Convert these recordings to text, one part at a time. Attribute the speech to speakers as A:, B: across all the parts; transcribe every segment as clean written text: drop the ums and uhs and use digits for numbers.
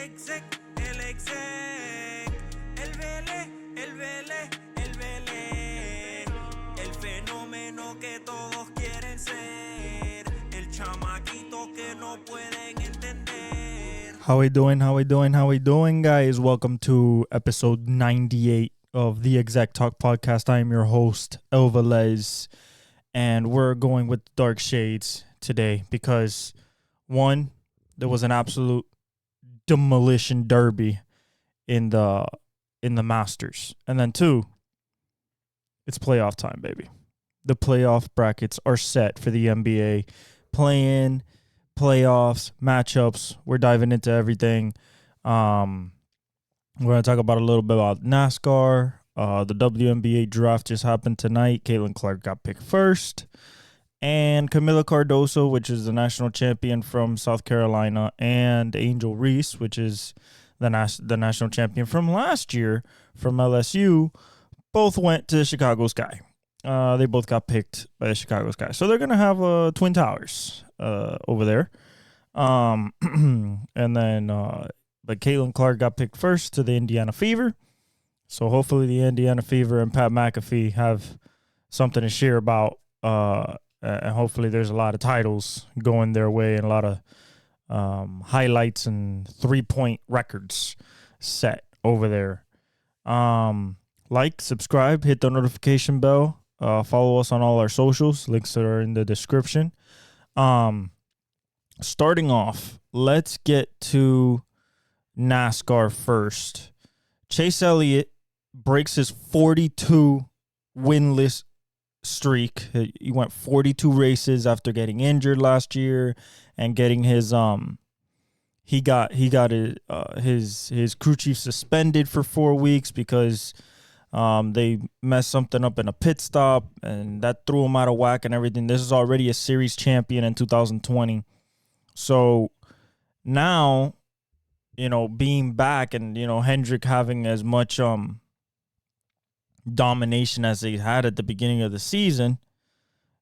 A: El Vélez, el Vélez, el Vélez. El fenómeno que todos quieren ser. El chamaquito que no pueden entender.
B: How we doing, guys? Welcome to episode 98 of the Exec Talk podcast. I am your host, El Velez, and we're going with dark shades today because, one, there was an absolute demolition derby in the Masters, and then two, it's playoff time, baby. The playoff brackets are set for the NBA. Play-in, playoffs, matchups. We're diving into everything. We're going to talk about a little bit about NASCAR. The WNBA draft just happened tonight. Caitlin Clark got picked first. And Camila Cardoso, which is the national champion from South Carolina, and Angel Reese, which is the national champion from last year from LSU, both went to Chicago Sky. They both got picked by the Chicago Sky. So they're going to have Twin Towers over there. But Caitlin Clark got picked first to the Indiana Fever. So hopefully the Indiana Fever and Pat McAfee have something to share about. And hopefully there's a lot of titles going their way and a lot of highlights and 3-point records set over there. Like, subscribe, hit the notification bell. Follow us on all our socials. Links are in the description. Starting off, let's get to NASCAR first. Chase Elliott breaks his 42 winless streak. He went 42 races after getting injured last year and getting his he got his crew chief suspended for 4 weeks because they messed something up in a pit stop, and that threw him out of whack and everything. This is already a series champion in 2020. So now, being back and, Hendrick having as much domination as he had at the beginning of the season,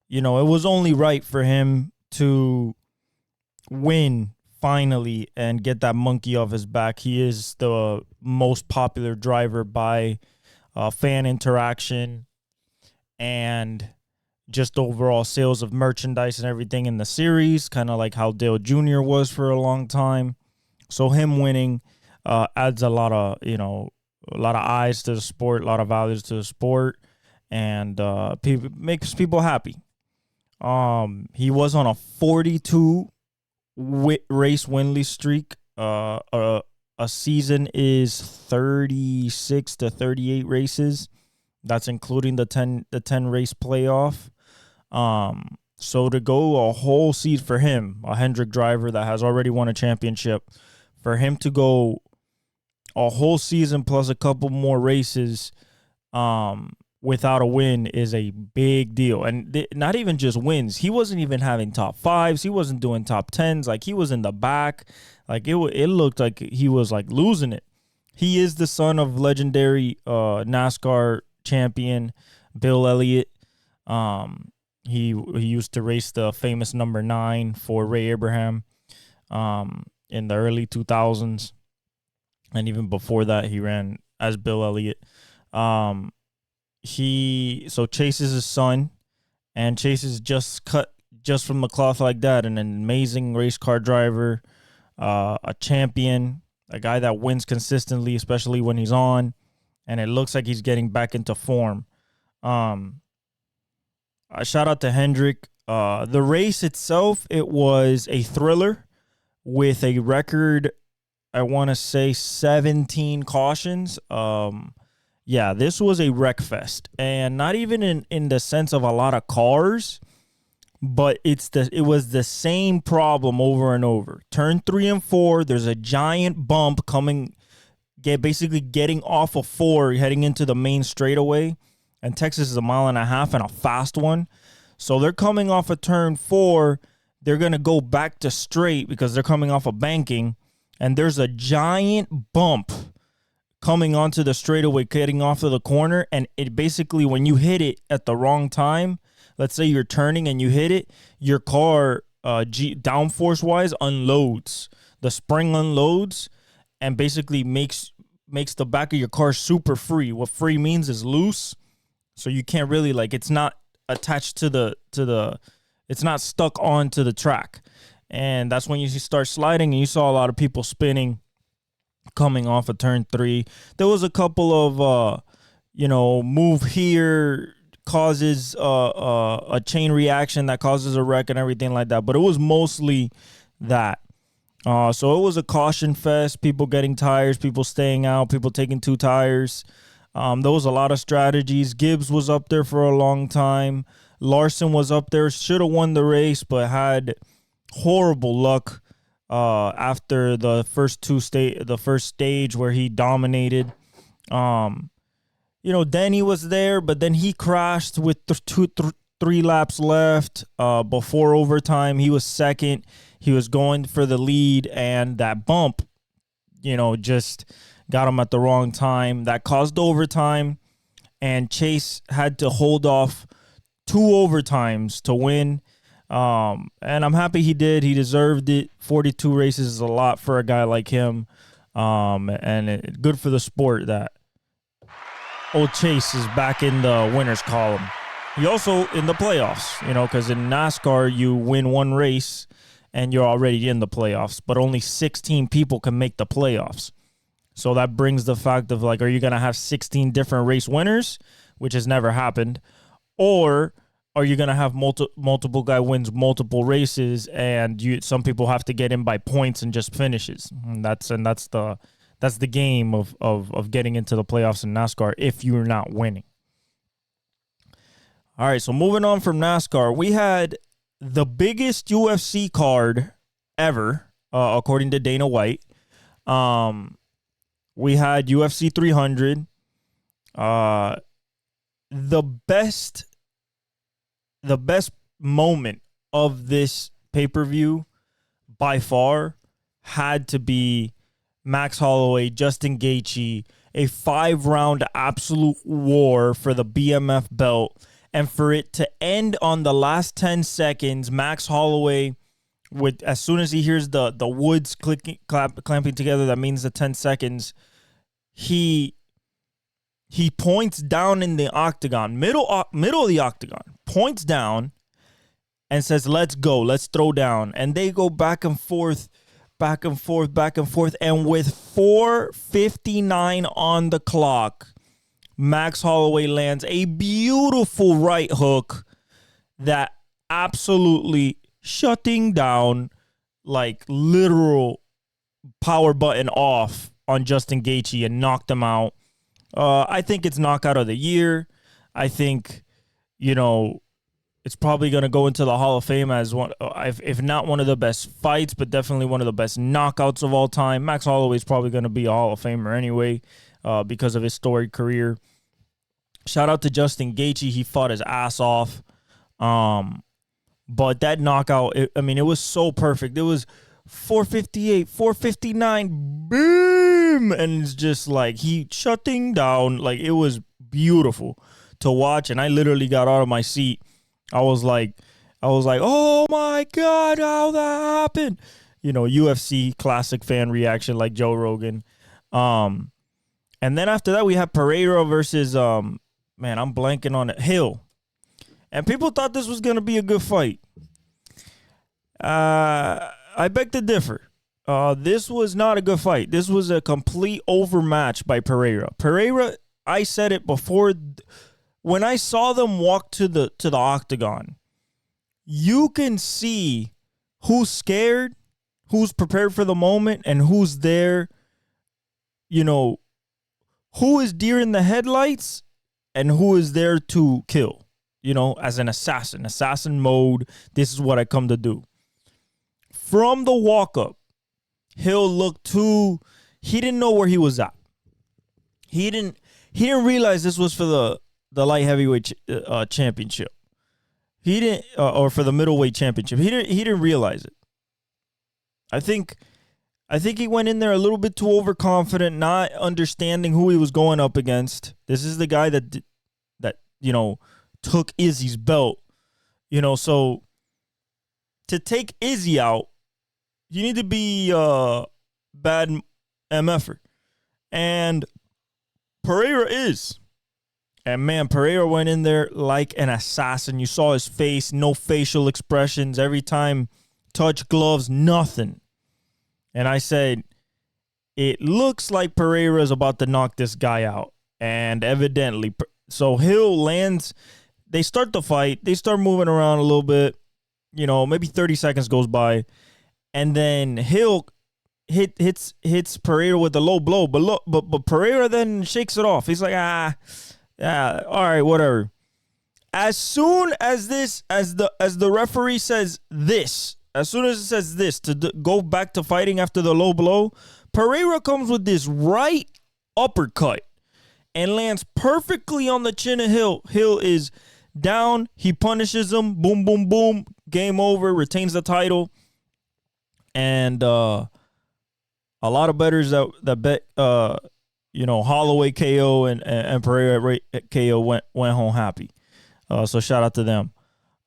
B: it was only right for him to win finally and get that monkey off his back. He is the most popular driver by fan interaction and just overall sales of merchandise and everything in the series, kind of like how Dale Jr. was for a long time. So him winning adds a lot of eyes to the sport, a lot of values to the sport, and makes people happy. He was on a 42 race winless streak. A season is 36 to 38 races. That's including the 10 race playoff. So to go a whole season for him, a Hendrick driver that has already won a championship, for him to go a whole season plus a couple more races without a win is a big deal. And not even just wins. He wasn't even having top fives. He wasn't doing top tens. Like, he was in the back. Like, it looked like he was, like, losing it. He is the son of legendary NASCAR champion Bill Elliott. He used to race the famous number 9 for Ray Abraham in the early 2000s. And even before that, he ran as Bill Elliott. Chase is his son, and Chase is just cut just from the cloth like that. An amazing race car driver, a champion, a guy that wins consistently, especially when he's on. And it looks like he's getting back into form. A shout out to Hendrick. The race itself, it was a thriller with a record, I want to say 17 cautions. This was a wreck fest, and not even in the sense of a lot of cars, but it was the same problem over and over. Turn 3 and 4, there's a giant bump basically getting off of 4, heading into the main straightaway, and Texas is 1.5 miles and a fast one. So they're coming off of turn 4. They're going to go back to straight because they're coming off of banking. And there's a giant bump coming onto the straightaway, getting off of the corner. And it basically, when you hit it at the wrong time, let's say you're turning and you hit it, your car, downforce-wise, unloads. The spring unloads, and basically makes the back of your car super free. What free means is loose, so you can't really like it's not attached to the it's not stuck onto the track. And that's when you start sliding, and you saw a lot of people spinning coming off of turn 3. There was a couple of move here causes a chain reaction that causes a wreck and everything like that, but it was mostly that. So it was a caution fest, people getting tires, people staying out, people taking 2 tires. There was a lot of strategies. Gibbs was up there for a long time. Larson was up there, should have won the race, but had horrible luck after the first stage where he dominated. Denny was there, but then he crashed with 3 laps left before overtime. He was second. He was going for the lead, and that bump, just got him at the wrong time. That caused overtime, and Chase had to hold off 2 overtimes to win. And I'm happy he did. He deserved it. 42 races is a lot for a guy like him. And good for the sport that old Chase is back in the winner's column. He also in the playoffs, because in NASCAR, you win 1 race and you're already in the playoffs, but only 16 people can make the playoffs. So that brings the fact of like, are you going to have 16 different race winners, which has never happened, or are you going to have multiple guy wins multiple races and some people have to get in by points and just finishes? And that's the game of getting into the playoffs in NASCAR if you're not winning. All right, so moving on from NASCAR, we had the biggest UFC card ever, according to Dana White. We had UFC 300. The best moment of this pay-per-view by far had to be Max Holloway, Justin Gaethje, a 5-round absolute war for the BMF belt. And for it to end on the last 10 seconds, Max Holloway, as soon as he hears the woods clamping together, that means the 10 seconds, he points down in the octagon, middle of the octagon, points down and says, "Let's go, let's throw down." And they go back and forth. And with 4:59 on the clock, Max Holloway lands a beautiful right hook that absolutely shutting down, like literal power button off on Justin Gaethje and knocked him out. I think it's knockout of the year. I think, it's probably going to go into the Hall of Fame as one, if not one of the best fights, but definitely one of the best knockouts of all time. Max Holloway is probably going to be a Hall of Famer anyway, because of his storied career. Shout out to Justin Gaethje. He fought his ass off. But that knockout, it was so perfect. It was 458, 459, boom. And it's just like he shutting down. Like, it was beautiful to watch. And I literally got out of my seat. I was like, oh my God, how that happened? UFC classic fan reaction like Joe Rogan. And then after that, we had Pereira versus, I'm blanking on it, Hill. And people thought this was going to be a good fight. I beg to differ. This was not a good fight. This was a complete overmatch by Pereira. Pereira, I said it before, when I saw them walk to the octagon, you can see who's scared, who's prepared for the moment, and who's there, who is deer in the headlights and who is there to kill, as an assassin mode. This is what I come to do. From the walk-up, Hill looked he didn't know where he was at. He didn't realize this was for the light heavyweight championship. He didn't, or for the middleweight championship. He didn't realize it. I think he went in there a little bit too overconfident, not understanding who he was going up against. This is the guy that took Izzy's belt. So to take Izzy out, you need to be bad MFer. And Pereira is. And man, Pereira went in there like an assassin. You saw his face, no facial expressions. Every time, touch gloves, nothing. And I said, it looks like Pereira is about to knock this guy out. And evidently, so Hill lands. They start the fight. They start moving around a little bit. You know, maybe 30 seconds goes by. And then Hill hits Pereira with a low blow. But Pereira then shakes it off. He's like, all right, whatever. As soon as the referee says this, as soon as it says this to go back to fighting after the low blow, Pereira comes with this right uppercut and lands perfectly on the chin of Hill. Hill is down. He punishes him. Boom, boom, boom. Game over. Retains the title. And a lot of bettors that bet Holloway KO and Pereira KO went home happy. So shout out to them.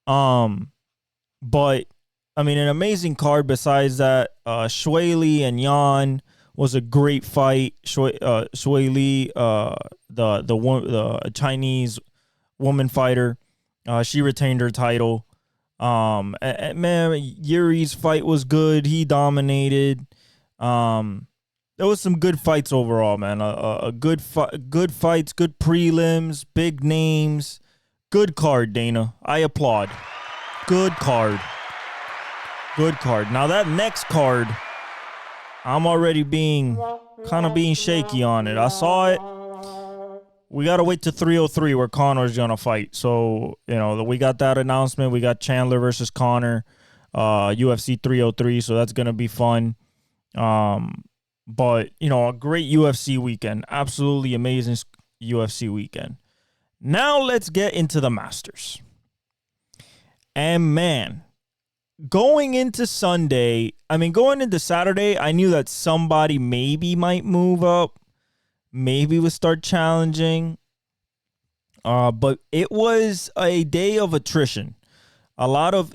B: But I mean, an amazing card. Besides that, Shuai and Yan was a great fight. Shuai Li, the Chinese woman fighter, she retained her title. And man, Yuri's fight was good. He dominated. There was some good fights overall, man. Good fights, good prelims, big names. Good card, Dana. I applaud. Good card. Good card. Now that next card, I'm already being shaky on it. I saw it. We got to wait to 303 where Conor's going to fight. So, we got that announcement. We got Chandler versus Conor, UFC 303. So that's going to be fun. But, a great UFC weekend. Absolutely amazing UFC weekend. Now let's get into the Masters. And man, going into Saturday, I knew that somebody maybe might move up. Maybe would start challenging. But it was a day of attrition. A lot of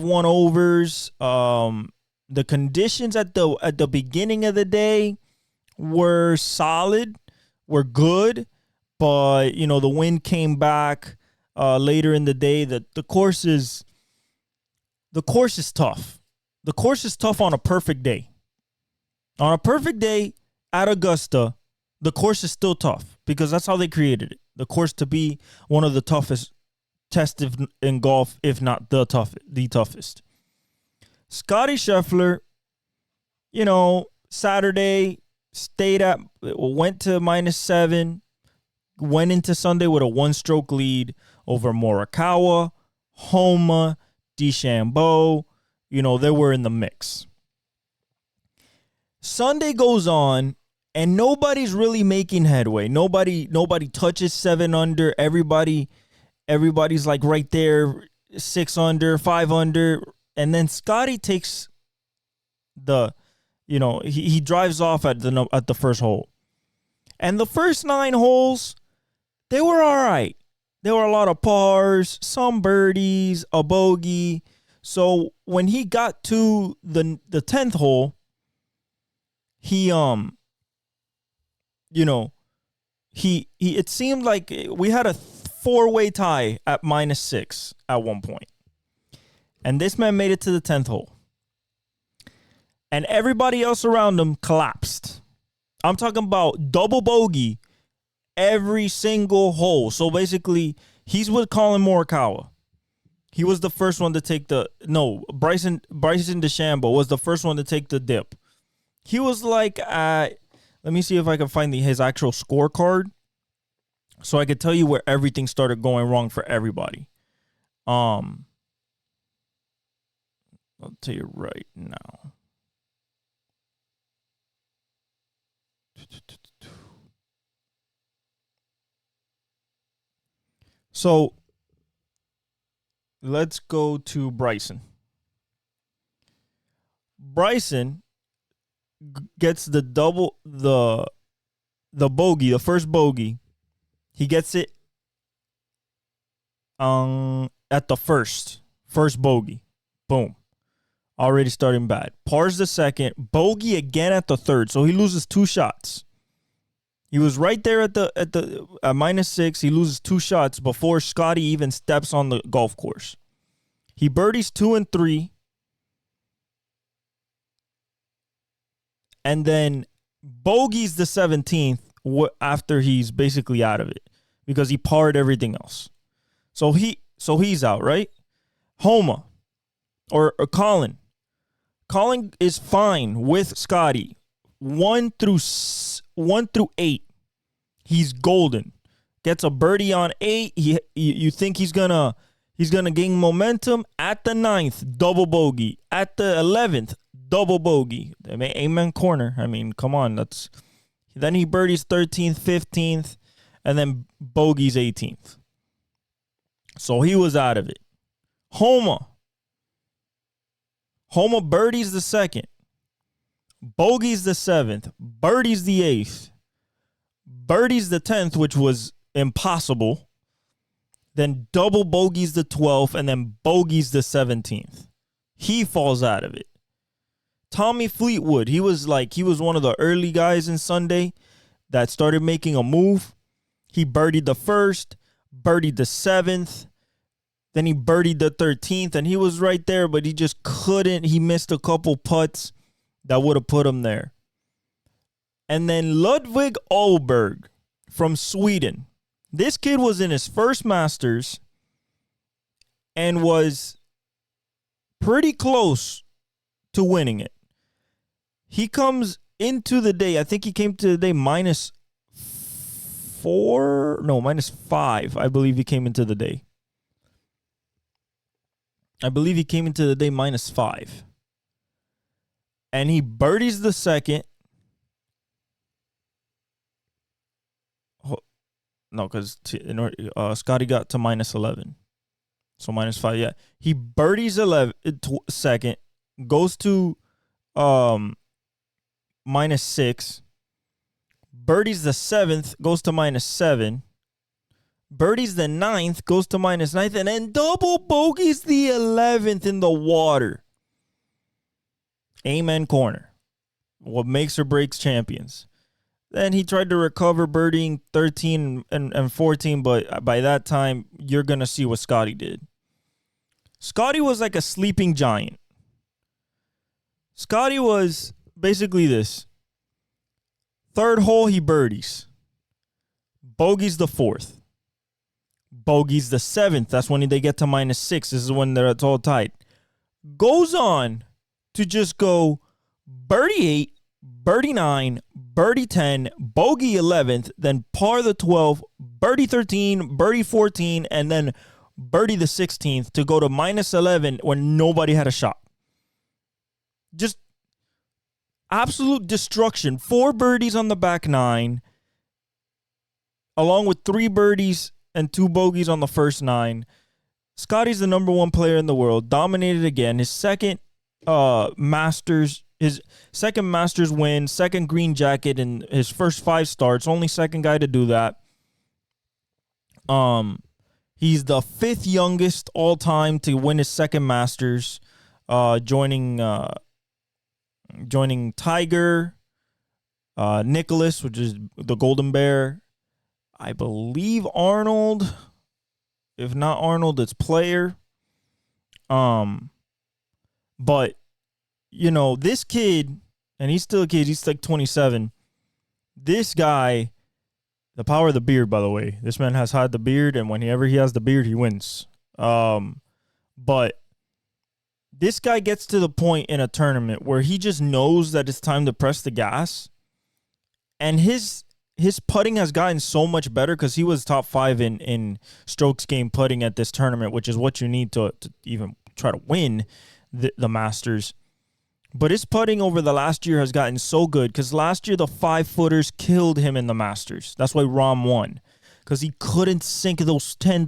B: one-overs. The conditions at the beginning of the day were solid, were good, but the wind came back later in the day. The course is tough. The course is tough on a perfect day. On a perfect day at Augusta, the course is still tough because that's how they created it. The course to be one of the toughest tested in golf, if not the toughest. Scottie Sheffler, Saturday went to -7, went into Sunday with a 1-stroke lead over Morikawa, Homa, DeChambeau. They were in the mix. Sunday goes on, and nobody's really making headway. Nobody touches 7 under. Everybody's like right there, 6 under, 5 under. And then Scottie takes he drives off at the first hole. And the first 9 holes, they were all right. There were a lot of pars, some birdies, a bogey. So when he got to the 10th hole, he it seemed like we had a 4-way tie at -6 at one point. And this man made it to the 10th hole. And everybody else around him collapsed. I'm talking about double bogey every single hole. So basically, he's with Colin Morikawa. He was the first one to take Bryson DeChambeau was the first one to take the dip. He was like let me see if I can find his actual scorecard so I could tell you where everything started going wrong for everybody. I'll tell you right now. So let's go to Bryson. Bryson gets the bogey, the first bogey. He gets it at the first bogey. Boom. already starting bad. Pars the second, bogey again at the third, so he loses 2 shots. He was right there at -6. He loses 2 shots before Scottie even steps on the golf course. He birdies 2 and 3, and then bogeys the 17th after he's basically out of it because he parred everything else. So he's out, right? Homa or Colin. Colin is fine with Scottie. 1 through 8. He's golden. Gets a birdie on 8. You think he's gonna gain momentum at the 9th, double bogey. At the 11th, double bogey. Amen corner. I mean, come on. Then he birdies 13th, 15th, and then bogeys 18th. So he was out of it. Homa birdies the 2nd. Bogeys the 7th. Birdies the 8th. Birdies the 10th, which was impossible. Then double bogeys the 12th, and then bogeys the 17th. He falls out of it. Tommy Fleetwood, he was one of the early guys in Sunday that started making a move. He birdied the 1st, birdied the 7th, then he birdied the 13th, and he was right there, but he just couldn't. He missed a couple putts that would have put him there. And then Ludwig Åberg from Sweden. This kid was in his first Masters and was pretty close to winning it. He comes into the day, I think he came to the day -5. I believe he came into the day. -5. And he birdies the 2nd. No, because Scottie got to -11. So -5, yeah. He birdies 2nd, goes to -6. Birdies the 7th, goes to -7. Birdies the 9th, goes to -9th, and then double bogeys the 11th in the water. Amen corner. What makes or breaks champions. Then he tried to recover birdieing 13 and 14, but by that time, you're going to see what Scottie did. Scottie was like a sleeping giant. Scottie was basically this. 3rd hole, he birdies. Bogeys the 4th. Bogeys the 7th. That's when they get to -6. This is when it's all tight. Goes on to just go birdie 8, birdie 9, birdie 10, bogey 11th, then par the 12th, birdie 13, birdie 14, and then birdie the 16th to go to -11 when nobody had a shot. Just absolute destruction. 4 birdies on the back 9, along with 3 birdies and 2 bogeys on the first 9. Scottie's the number 1 player in the world. Dominated again. His second Masters win, second green jacket in his first 5 starts. Only second guy to do that. He's the 5th youngest all time to win his second Masters, joining Tiger, Nicholas, which is the Golden Bear. I believe Arnold. If not Arnold, it's Player. But, you know, this kid, and he's still a kid, he's like 27. This guy, the power of the beard, by the way. This man has had the beard, and whenever he has the beard, he wins. But this guy gets to the point in a tournament where he just knows that it's time to press the gas. And his putting has gotten so much better because he was top 5 in strokes game putting at this tournament, which is what you need to even try to win the Masters. But his putting over the last year has gotten so good because last year the 5-footers killed him in the Masters. That's why Rahm won, because he couldn't sink those 5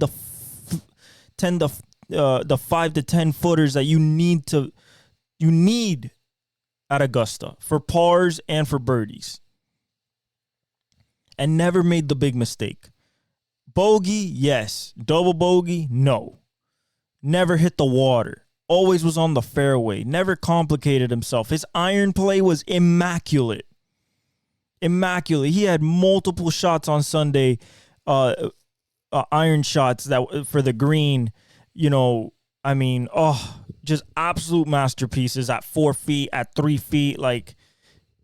B: to 10 footers that you need at Augusta for pars and for birdies, and never made the big mistake. Bogey, yes. Double bogey, no. Never hit the water. always was on the fairway, never complicated himself. His iron play was immaculate. Immaculate. He had multiple shots on Sunday, iron shots that for the green, just absolute masterpieces at 4 feet, at 3 feet, like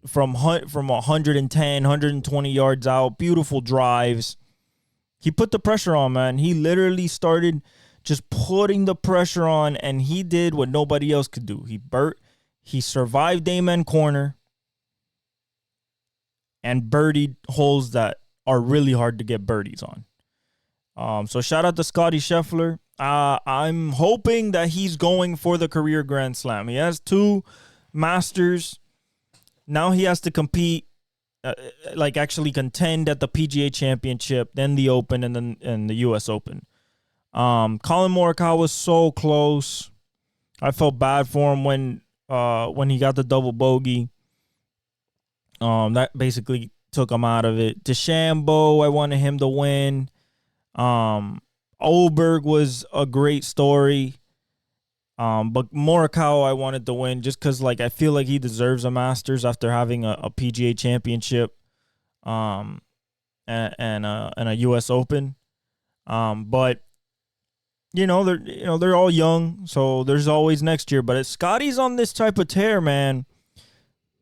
B: from 110, 120 yards out, beautiful drives. He put the pressure on, man. He literally started just putting the pressure on, and he did what nobody else could do. He survived Amen Corner and birdied holes that are really hard to get birdies on. So shout out to Scottie Sheffler. I'm hoping that he's going for the career Grand Slam. He has 2 Masters. Now he has to compete, actually contend at the PGA Championship, then the Open, and the U.S. Open. Colin Morikawa was so close. I felt bad for him when he got the double bogey. That basically took him out of it. DeChambeau, I wanted him to win. Oberg was a great story. But Morikawa I wanted to win just because, I feel like he deserves a Masters after having a PGA Championship, and a U.S. Open. But they're all young, so there's always next year. But if Scottie's on this type of tear, man,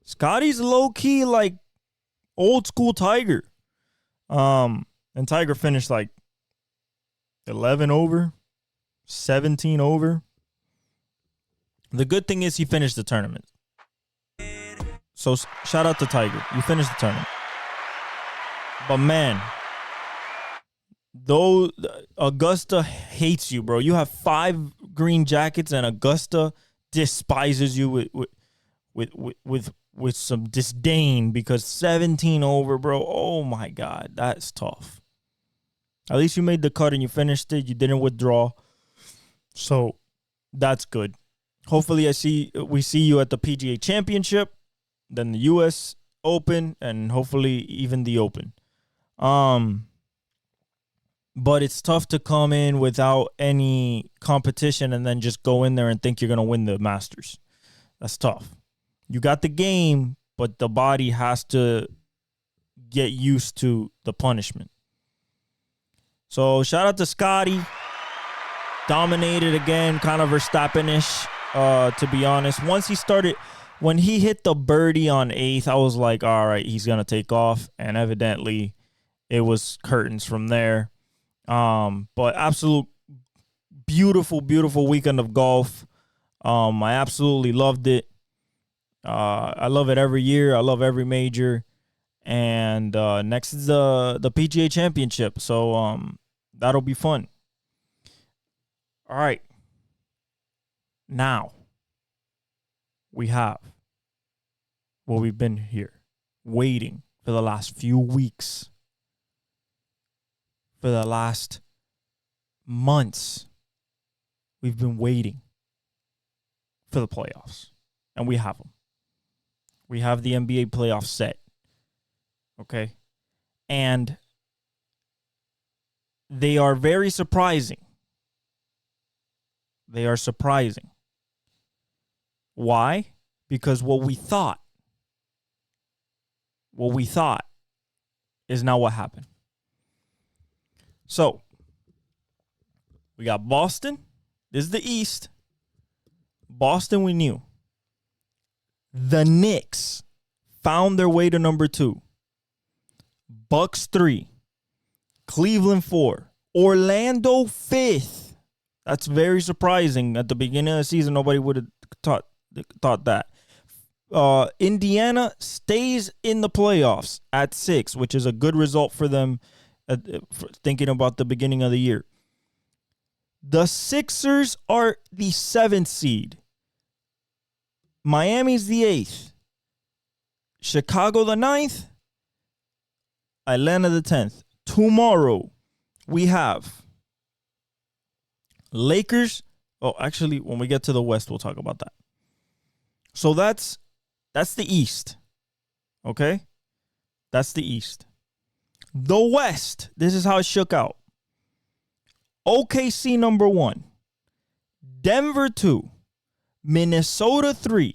B: Scottie's low key like old school Tiger. And Tiger finished 11 over, 17 over. The good thing is he finished the tournament. So shout out to Tiger. You finished the tournament. But man, though Augusta hates you, bro. You have 5 green jackets and Augusta despises you with some disdain because 17 over, bro. Oh my God, that's tough. At least you made the cut and you finished it. You didn't withdraw. So that's good. Hopefully we see you at the PGA Championship, then the US Open, and hopefully even the Open. But it's tough to come in without any competition and then just go in there and think you're going to win the Masters. That's tough. You got the game, but the body has to get used to the punishment. So shout out to Scottie. Dominated again, kind of Verstappen-ish, to be honest. When he hit the birdie on 8th, I was like, all right, he's going to take off. And evidently, it was curtains from there. But absolute beautiful, beautiful weekend of golf. I absolutely loved it. I love it every year. I love every major. And next is the PGA Championship. So that'll be fun. All right. Now we have what we've been here waiting for the last few weeks. For the last months, we've been waiting for the playoffs. And we have them. We have the NBA playoffs set. Okay? And they are very surprising. They are surprising. Why? Because what we thought is not what happened. So, we got Boston. This is the East. Boston, we knew. The Knicks found their way to number 2. Bucks 3. Cleveland 4. Orlando 5th. That's very surprising. At the beginning of the season, nobody would have thought that. Indiana stays in the playoffs at 6, which is a good result for them. Thinking about the beginning of the year. The Sixers are the 7th seed. Miami's the 8th. Chicago the 9th. Atlanta the 10th. Tomorrow, we have Lakers. Oh, actually, when we get to the West, we'll talk about that. So that's the East. Okay? That's the East. The West, this is how it shook out. OKC number 1. Denver 2. Minnesota 3,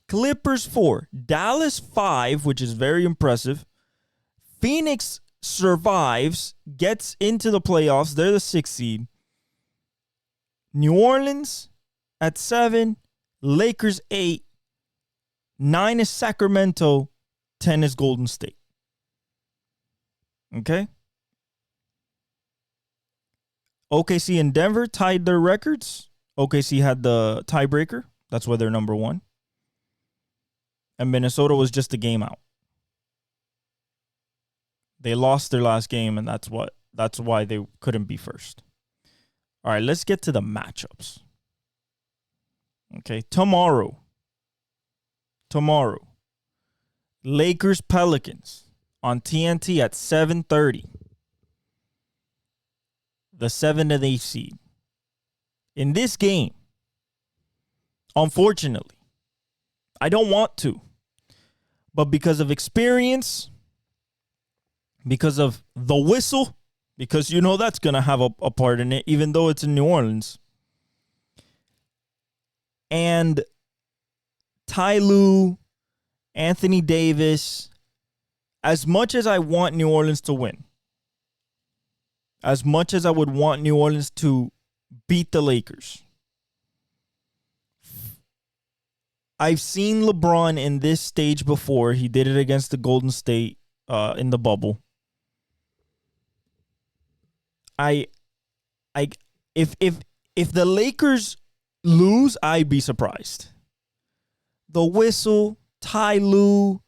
B: Clippers 4, Dallas 5, which is very impressive. Phoenix survives, gets into the playoffs. They're the 6th seed. New Orleans at 7, Lakers 8, 9 is Sacramento, 10 is Golden State. Okay? OKC and Denver tied their records. OKC had the tiebreaker. That's why they're number 1. And Minnesota was just a game out. They lost their last game, and that's why they couldn't be first. All right, let's get to the matchups. Okay, tomorrow. Lakers Pelicans on TNT at 7:30. The 7 and 8 seed. In this game, unfortunately, I don't want to, but because of experience, because of the whistle, because you know that's going to have a part in it, even though it's in New Orleans. And Ty Lue, Anthony Davis, as much as I want New Orleans to win, as much as I would want New Orleans to beat the Lakers, I've seen LeBron in this stage before. He did it against the Golden State in the bubble. If the Lakers lose, I'd be surprised. The whistle, Ty Lue,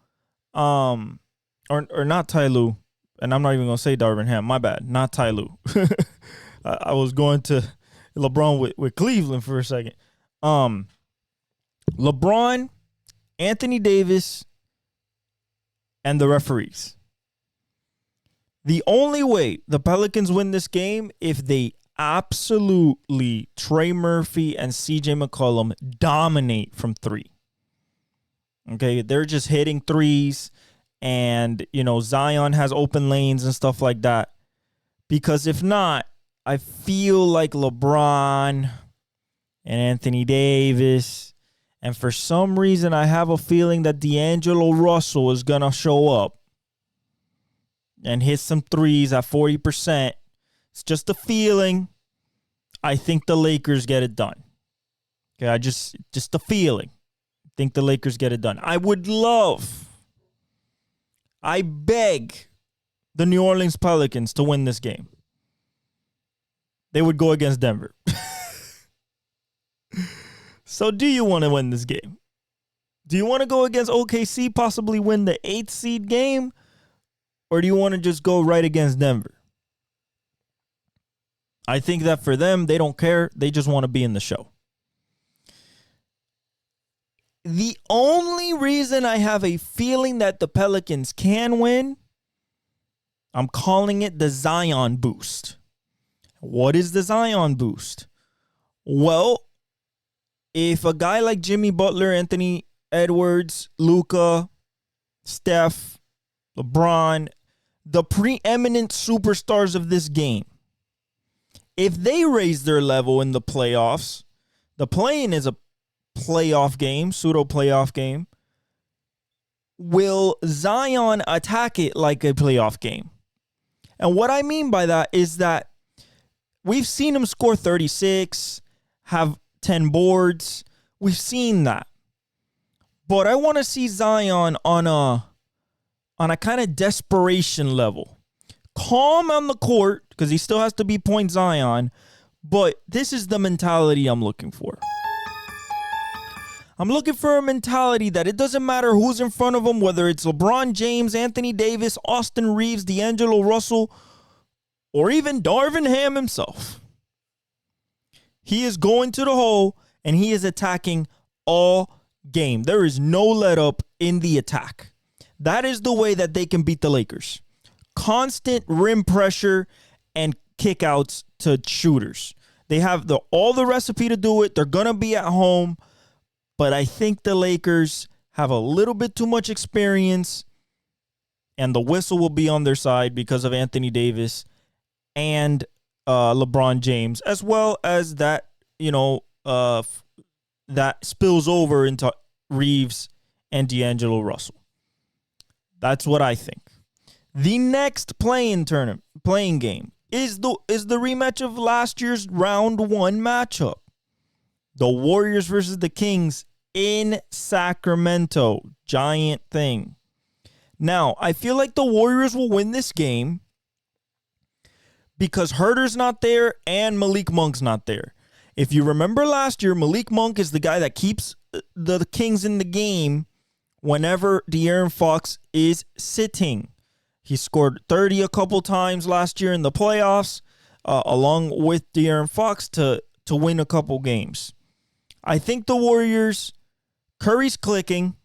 B: or not Ty Lue, and I'm not even gonna say Darvin Ham. My bad, not Ty Lue. I was going to LeBron with Cleveland for a second. LeBron, Anthony Davis, and the referees. The only way the Pelicans win this game if they absolutely Trey Murphy and CJ McCollum dominate from 3. Okay, they're just hitting threes, and Zion has open lanes and stuff like that. Because if not, I feel like LeBron and Anthony Davis, and for some reason I have a feeling that D'Angelo Russell is gonna show up and hit some threes at 40%. It's just a feeling. I think the Lakers get it done. Okay, just a feeling. I think the Lakers get it done. I beg the New Orleans Pelicans to win this game. They would go against Denver. So do you want to win this game? Do you want to go against OKC, possibly win the 8th seed game? Or do you want to just go right against Denver? I think that for them, they don't care. They just want to be in the show. The only reason I have a feeling that the Pelicans can win, I'm calling it the Zion boost. What is the Zion boost? Well, if a guy like Jimmy Butler, Anthony Edwards, Luka, Steph, LeBron, the preeminent superstars of this game, if they raise their level in the playoffs, the play-in is a playoff game, pseudo-playoff game, will Zion attack it like a playoff game? And what I mean by that is that we've seen him score 36, have 10 boards. We've seen that. But I want to see Zion on a kind of desperation level. Calm on the court, because he still has to be point Zion, but this is the mentality I'm looking for. I'm looking for a mentality that it doesn't matter who's in front of him, whether it's LeBron James, Anthony Davis, Austin Reeves, D'Angelo Russell, or even Darvin Ham himself. He is going to the hole, and he is attacking all game. There is no let up in the attack. That is the way that they can beat the Lakers. Constant rim pressure and kickouts to shooters. They have all the recipe to do it. They're going to be at home. But I think the Lakers have a little bit too much experience, and the whistle will be on their side because of Anthony Davis and LeBron James, as well as that, the that spills over into Reeves and D'Angelo Russell. That's what I think. The next playing game is the rematch of last year's round 1 matchup. The Warriors versus the Kings in Sacramento. Giant thing. Now, I feel like the Warriors will win this game because Herter's not there and Malik Monk's not there. If you remember last year, Malik Monk is the guy that keeps the Kings in the game whenever De'Aaron Fox is sitting. He scored 30 a couple times last year in the playoffs, along with De'Aaron Fox to win a couple games. I think the Warriors, Curry's clicking.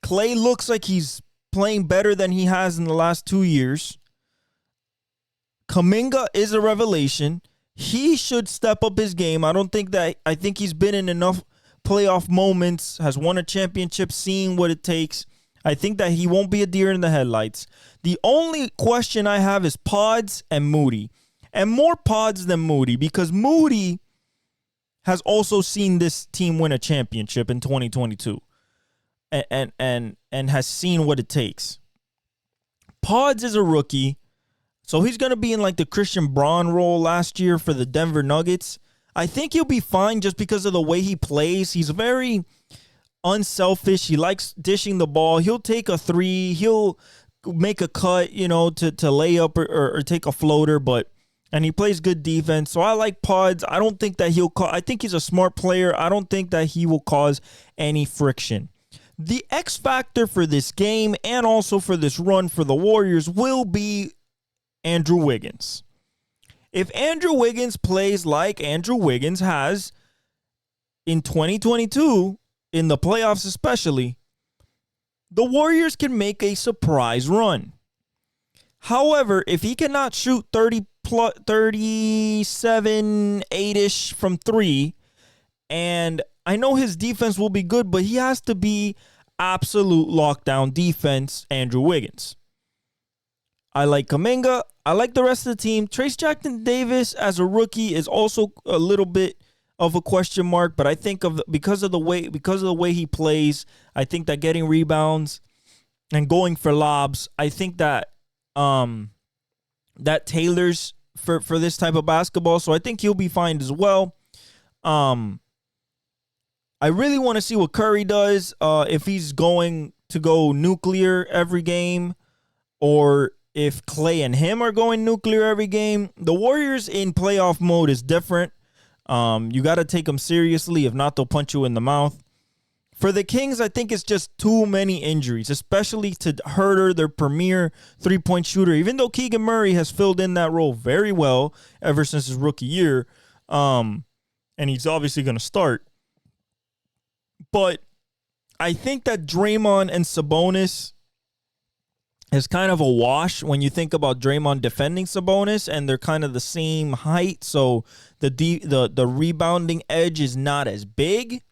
B: Klay looks like he's playing better than he has in the last 2 years. Kuminga is a revelation. He should step up his game. I think he's been in enough playoff moments, has won a championship, seeing what it takes. I think that he won't be a deer in the headlights. The only question I have is Pods and Moody. And more Pods than Moody, because Moody has also seen this team win a championship in 2022 and has seen what it takes. Pods is a rookie, so he's going to be in like the Christian Braun role last year for the Denver Nuggets. I think he'll be fine just because of the way he plays. He's very unselfish. He likes dishing the ball. He'll take a three. He'll make a cut, to lay up or take a floater, and he plays good defense. So I like Pods. I don't think that I think he's a smart player. I don't think that he will cause any friction. The X factor for this game and also for this run for the Warriors will be Andrew Wiggins. If Andrew Wiggins plays like Andrew Wiggins has in 2022, in the playoffs especially, the Warriors can make a surprise run. However, if he cannot shoot 37, 8-ish from 3, and I know his defense will be good, but he has to be absolute lockdown defense, Andrew Wiggins. I like Kuminga. I like the rest of the team. Trace Jackson Davis as a rookie is also a little bit of a question mark, but I think because of the way he plays, I think that getting rebounds and going for lobs, I think that that tailors for this type of basketball. So I think he'll be fine as well. I really want to see what Curry does, if he's going to go nuclear every game, or if Klay and him are going nuclear every game. The Warriors in playoff mode is different. You got to take them seriously. If not, they'll punch you in the mouth. For the Kings, I think it's just too many injuries, especially to Herter, their premier three-point shooter. Even though Keegan Murray has filled in that role very well ever since his rookie year, and he's obviously going to start. But I think that Draymond and Sabonis is kind of a wash when you think about Draymond defending Sabonis, and they're kind of the same height, so the rebounding edge is not as big.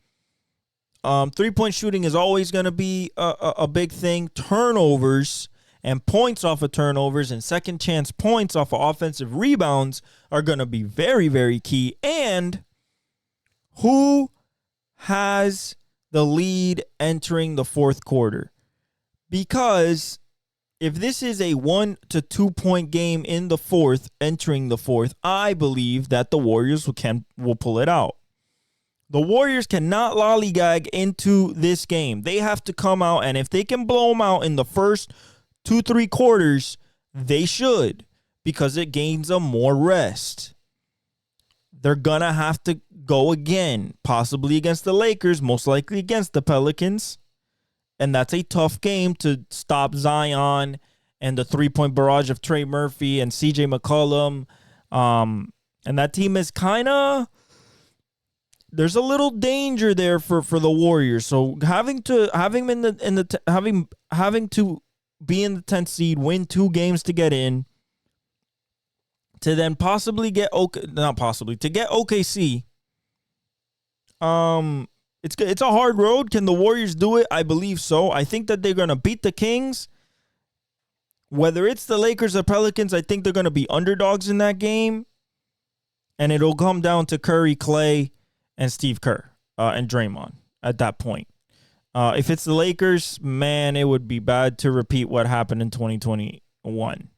B: Three-point shooting is always going to be a big thing. Turnovers and points off of turnovers and second chance points off of offensive rebounds are going to be very, very key. And who has the lead entering the fourth quarter? Because if this is a 1 to 2 point game in the fourth, entering the fourth, I believe that the Warriors will pull it out. The Warriors cannot lollygag into this game. They have to come out, and if they can blow them out in the first 2-3 quarters, they should, because it gains them more rest. They're going to have to go again, possibly against the Lakers, most likely against the Pelicans. And that's a tough game to stop Zion and the three-point barrage of Trey Murphy and CJ McCollum. And that team is kind of, there's a little danger there for the Warriors. So having to be in the 10th seed, win 2 games to get in, to then possibly get to get OKC. It's a hard road. Can the Warriors do it? I believe so. I think that they're going to beat the Kings. Whether it's the Lakers or Pelicans, I think they're going to be underdogs in that game. And it'll come down to Curry, Klay, and Steve Kerr. and Draymond at that point. If it's the Lakers, man, it would be bad to repeat what happened in 2021.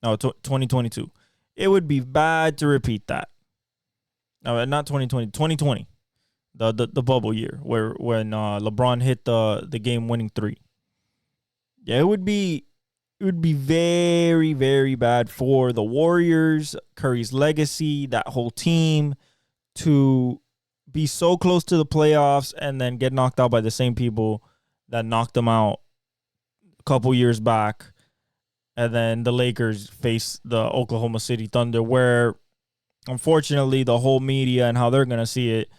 B: No, 2022. It would be bad to repeat that. No, not 2020. 2020, the bubble year when LeBron hit the game-winning three. Yeah, it would be very, very bad for the Warriors, Curry's legacy, that whole team, to be so close to the playoffs and then get knocked out by the same people that knocked them out a couple years back. And then the Lakers face the Oklahoma City Thunder, where, unfortunately, the whole media and how they're going to see it,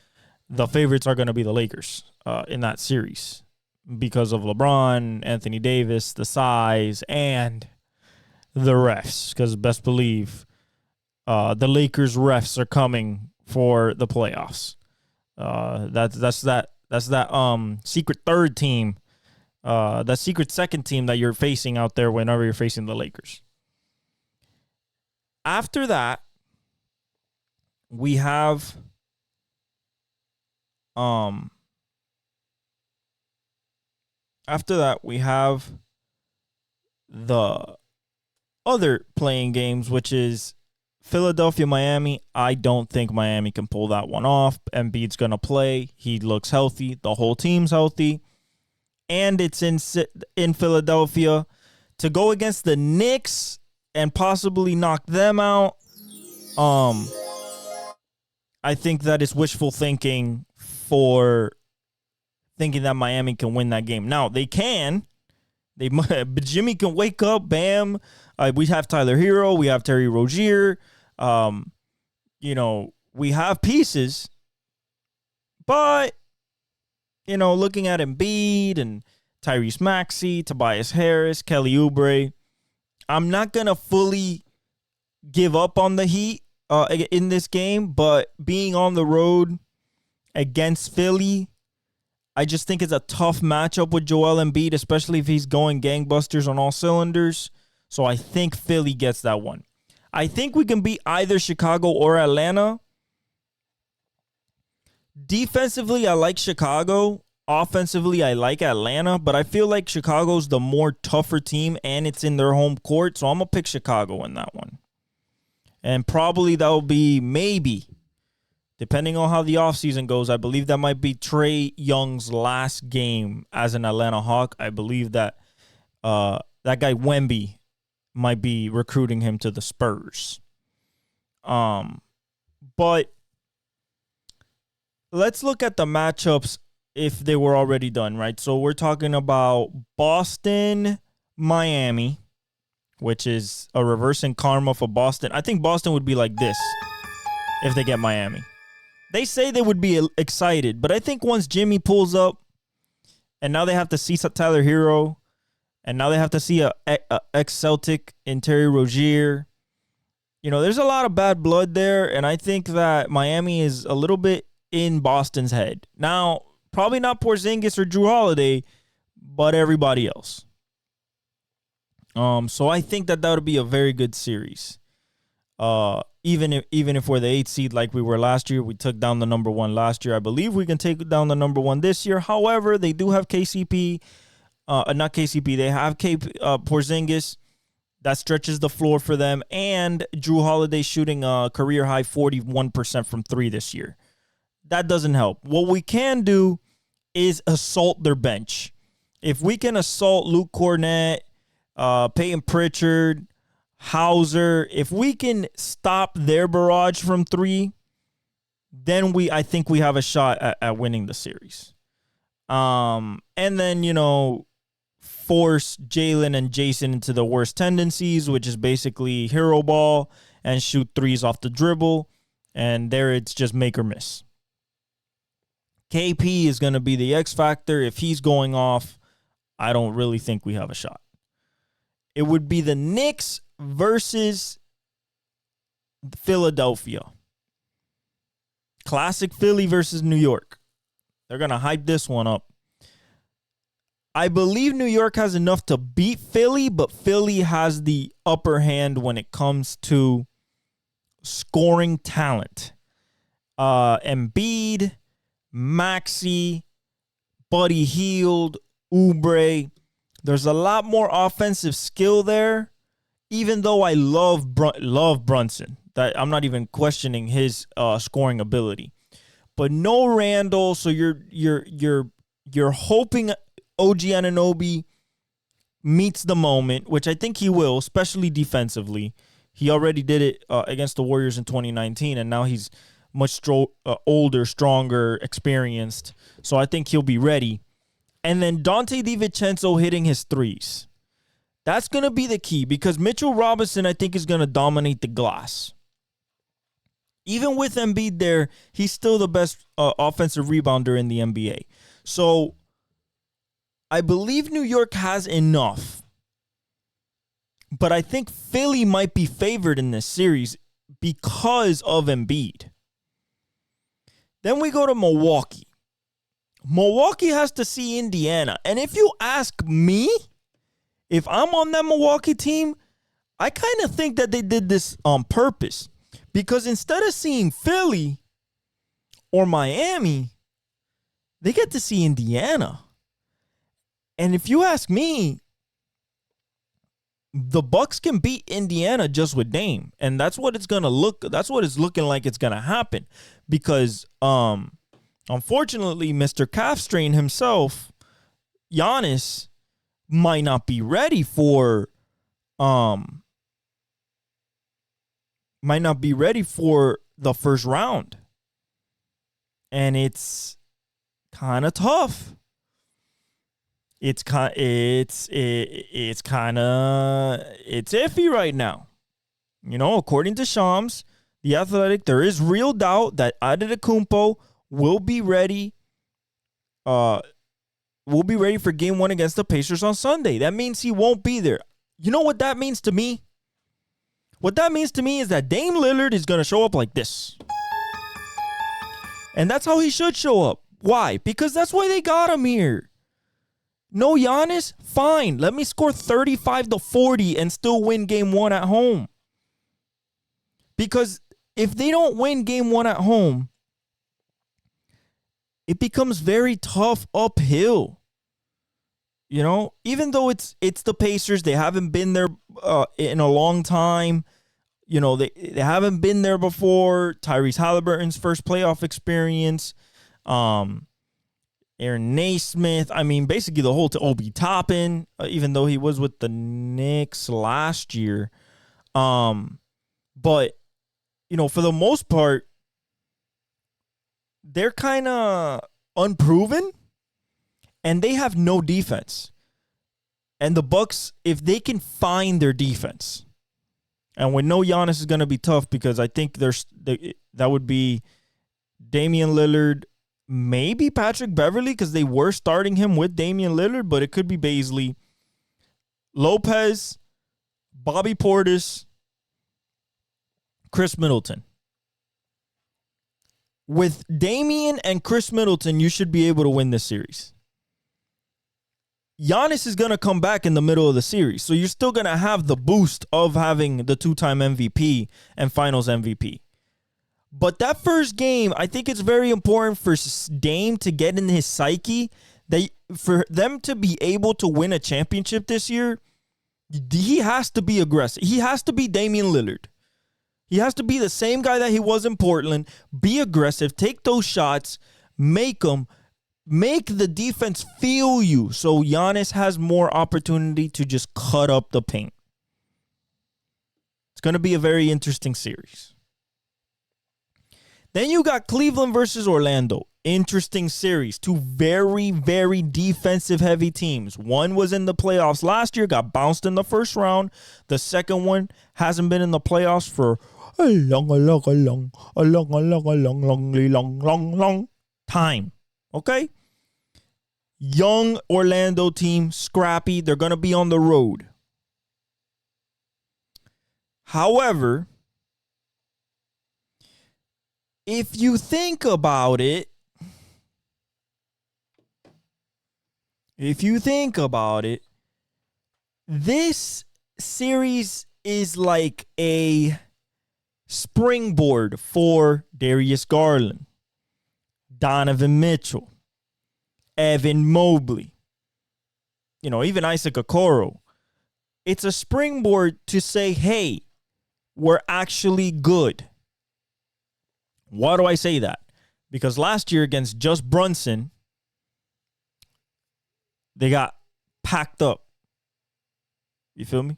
B: the favorites are going to be the Lakers in that series because of LeBron, Anthony Davis, the size, and the refs. Because best believe the Lakers refs are coming for the playoffs. That's that secret third team, that secret second team that you're facing out there whenever you're facing the Lakers. After that, we have the other playing games, which is Philadelphia, Miami. I don't think Miami can pull that one off. Embiid's going to play. He looks healthy. The whole team's healthy. And it's in Philadelphia. To go against the Knicks and possibly knock them out, I think that is wishful thinking for thinking that Miami can win that game. Now, they can. Jimmy can wake up, bam. We have Tyler Hero. We have Terry Rozier. We have pieces. But, looking at Embiid and Tyrese Maxey, Tobias Harris, Kelly Oubre, I'm not going to fully give up on the Heat in this game, but being on the road against Philly, I just think it's a tough matchup with Joel Embiid, especially if he's going gangbusters on all cylinders. So I think Philly gets that one. I think we can beat either Chicago or Atlanta. Defensively, I like Chicago. Offensively, I like Atlanta, but I feel like Chicago's the more tougher team, and it's in their home court, so I'm going to pick Chicago in that one. And probably that will be maybe, depending on how the offseason goes, I believe that might be Trae Young's last game as an Atlanta Hawk. I believe that that guy Wemby might be recruiting him to the Spurs. But let's look at the matchups if they were already done, right? So we're talking about Boston, Miami, which is a reversing karma for Boston. I think Boston would be like this if they get Miami. They say they would be excited, but I think once Jimmy pulls up, and now they have to see Tyler Hero, and now they have to see a ex-Celtic in Terry Rozier. There's a lot of bad blood there, and I think that Miami is a little bit in Boston's head. Now, probably not Porzingis or Drew Holiday, but everybody else. So I think that would be a very good series. Even if we're the 8th seed like we were last year, we took down the number 1 last year. I believe we can take down the number 1 this year. However, they do have KCP, not KCP. They have Porzingis. That stretches the floor for them, and Drew Holiday shooting a career high 41% from 3 this year. That doesn't help. What we can do is assault their bench. If we can assault Luke Cornett, Peyton Pritchard, Hauser, if we can stop their barrage from 3, then I think we have a shot at winning the series. And then, force Jalen and Jason into the worst tendencies, which is basically hero ball and shoot threes off the dribble. And there it's just make or miss. KP is going to be the X factor. If he's going off, I don't really think we have a shot. It would be the Knicks versus Philadelphia. Classic Philly versus New York. They're going to hype this one up. I believe New York has enough to beat Philly, but Philly has the upper hand when it comes to scoring talent. Embiid, Maxey, Buddy Hield, Oubre. There's a lot more offensive skill there, even though I love Brunson. That I'm not even questioning his scoring ability. But no Randall, so you're hoping OG Anunoby meets the moment, which I think he will, especially defensively. He already did it against the Warriors in 2019, and now he's much older, stronger, experienced. So I think he'll be ready. And then Dante DiVincenzo hitting his threes. That's going to be the key because Mitchell Robinson, I think, is going to dominate the glass. Even with Embiid there, he's still the best offensive rebounder in the NBA. So I believe New York has enough. But I think Philly might be favored in this series because of Embiid. Then we go to Milwaukee. Milwaukee has to see Indiana. And if you ask me, if I'm on that Milwaukee team, I kind of think that they did this on purpose. Because instead of seeing Philly or Miami, they get to see Indiana. And if you ask me, the Bucks can beat Indiana just with Dame. And that's what it's gonna look. That's what it's looking like it's gonna happen. Because unfortunately, Mr. Calf Strain himself, Giannis, might not be ready for the first round. And it's kind of tough. It's iffy right now. You know, according to Shams, The Athletic, there is real doubt that Antetokounmpo will be ready. Will be ready for game 1 against the Pacers on Sunday. That means he won't be there. You know what that means to me? What that means to me is that Dame Lillard is going to show up like this. And that's how he should show up. Why? Because that's why they got him here. No Giannis? Fine. Let me score 35 to 40 and still win game 1 at home. Because if they don't win game 1 at home, it becomes very tough uphill. You know, even though it's the Pacers, they haven't been there in a long time. You know, they haven't been there before. Tyrese Halliburton's first playoff experience. Aaron Naismith. I mean, basically the whole Obi Toppin, even though he was with the Knicks last year. But, you know, for the most part, they're kind of unproven. And they have no defense. And the Bucks, if they can find their defense, and we know Giannis is going to be tough because I think that would be Damian Lillard, maybe Patrick Beverly, because they were starting him with Damian Lillard, but it could be Baisley, Lopez, Bobby Portis, Chris Middleton. With Damian and Chris Middleton, you should be able to win this series. Giannis is going to come back in the middle of the series. So you're still going to have the boost of having the 2-time MVP and finals MVP. But that first game, I think it's very important for Dame to get in his psyche. For them to be able to win a championship this year, he has to be aggressive. He has to be Damian Lillard. He has to be the same guy that he was in Portland. Be aggressive. Take those shots. Make them. Make the defense feel you so Giannis has more opportunity to just cut up the paint. It's going to be a very interesting series. Then you got Cleveland versus Orlando. Interesting series. Two very, very defensive-heavy teams. One was in the playoffs last year, got bounced in the first round. The second one hasn't been in the playoffs for a long time. Okay? Young Orlando team, scrappy. They're going to be on the road. However, if you think about it, this series is like a springboard for Darius Garland, Donovan Mitchell, Evan Mobley, even Isaac Okoro. It's a springboard to say, hey, we're actually good. Why do I say that? Because last year against just Brunson, they got packed up. You feel me?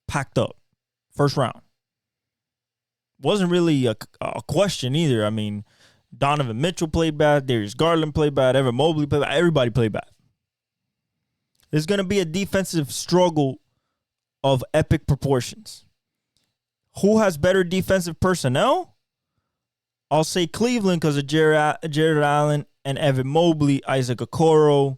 B: Packed up. First round. Wasn't really a question either. I mean, Donovan Mitchell played bad. Darius Garland played bad. Evan Mobley played bad. Everybody played bad. There's going to be a defensive struggle of epic proportions. Who has better defensive personnel? I'll say Cleveland because of Jared Allen and Evan Mobley, Isaac Okoro.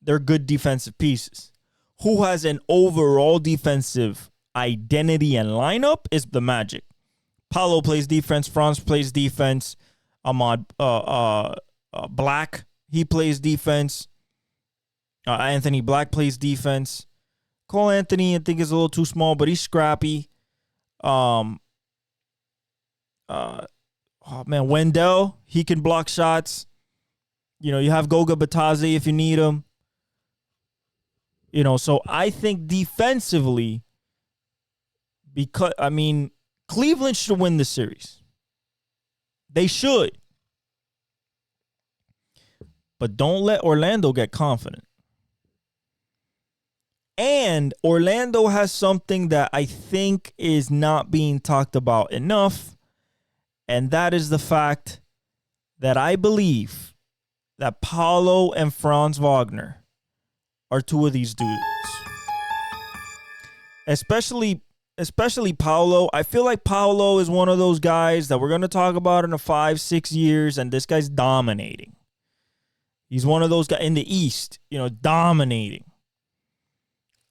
B: They're good defensive pieces. Who has an overall defensive identity and lineup is the Magic. Paolo plays defense. Franz plays defense. Ahmad Black, he plays defense. Anthony Black plays defense. Cole Anthony, I think, is a little too small, but he's scrappy. Wendell, he can block shots. You have Goga Batadze if you need him. So I think defensively, Cleveland should win the series. They should. But don't let Orlando get confident. And Orlando has something that I think is not being talked about enough. And that is the fact that I believe that Paolo and Franz Wagner are two of these dudes. Especially Paolo. I feel like Paolo is one of those guys that we're going to talk about in 5-6 years, and this guy's dominating. He's one of those guys in the East, dominating.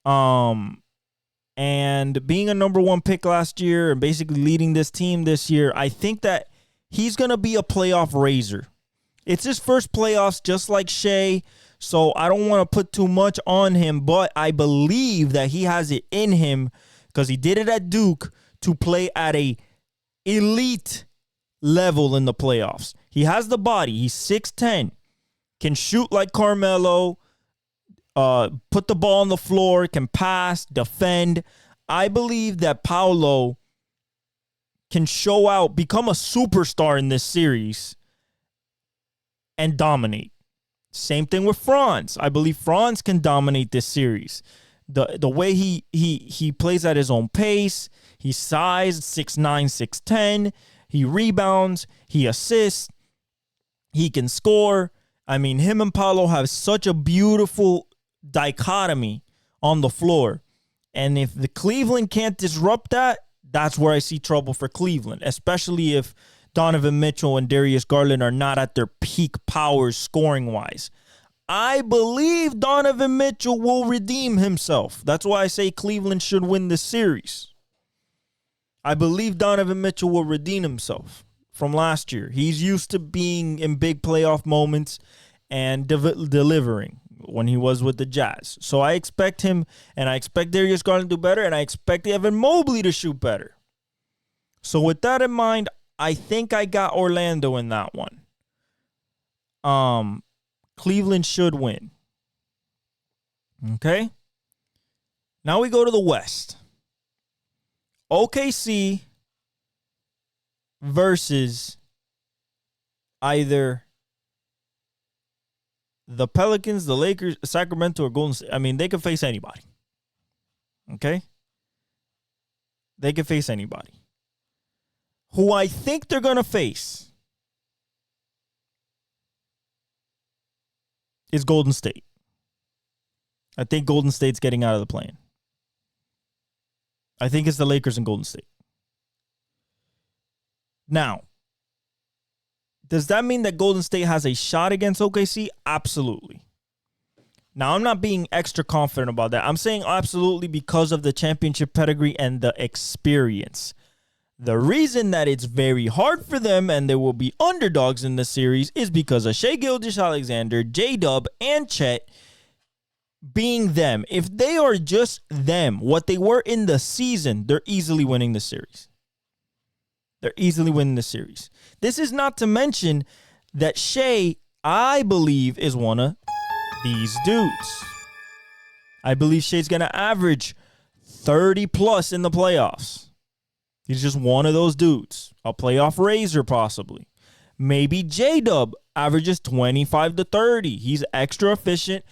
B: And being a number one pick last year and basically leading this team this year, I think that he's going to be a playoff raiser. It's his first playoffs, just like Shea, so I don't want to put too much on him, but I believe that he has it in him because he did it at Duke to play at a elite level in the playoffs. He has the body. He's 6'10", can shoot like Carmelo, put the ball on the floor, can pass, defend. I believe that Paolo can show out, become a superstar in this series, and dominate. Same thing with Franz. I believe Franz can dominate this series. The way he plays at his own pace, he's sized 6'9", 6'10". He rebounds, he assists, he can score. I mean, him and Paolo have such a beautiful dichotomy on the floor. And if the Cleveland can't disrupt that, that's where I see trouble for Cleveland, especially if Donovan Mitchell and Darius Garland are not at their peak powers scoring-wise. I believe Donovan Mitchell will redeem himself. That's why I say Cleveland should win this series. I believe Donovan Mitchell will redeem himself from last year. He's used to being in big playoff moments and delivering when he was with the Jazz. So I expect him, and I expect Darius Garland to do better, and I expect Evan Mobley to shoot better. So with that in mind, I think I got Orlando in that one. Cleveland should win. Okay? Now we go to the West. OKC versus either the Pelicans, the Lakers, Sacramento, or Golden State. I mean, they can face anybody. Okay? They can face anybody. Who I think they're going to face is Golden State. I think Golden State's getting out of the play-in. I think it's the Lakers and Golden State. Now, does that mean that Golden State has a shot against OKC? Absolutely. Now, I'm not being extra confident about that. I'm saying absolutely because of the championship pedigree and the experience. The reason that it's very hard for them and there will be underdogs in the series is because of Shai Gilgeous-Alexander, J-Dub, and Chet being them. If they are just them, what they were in the season, they're easily winning the series. They're easily winning the series. This is not to mention that Shea, I believe, is one of these dudes. I believe Shea's going to average 30 plus in the playoffs. He's just one of those dudes. A playoff raiser, possibly. Maybe J-Dub averages 25 to 30. He's extra efficient.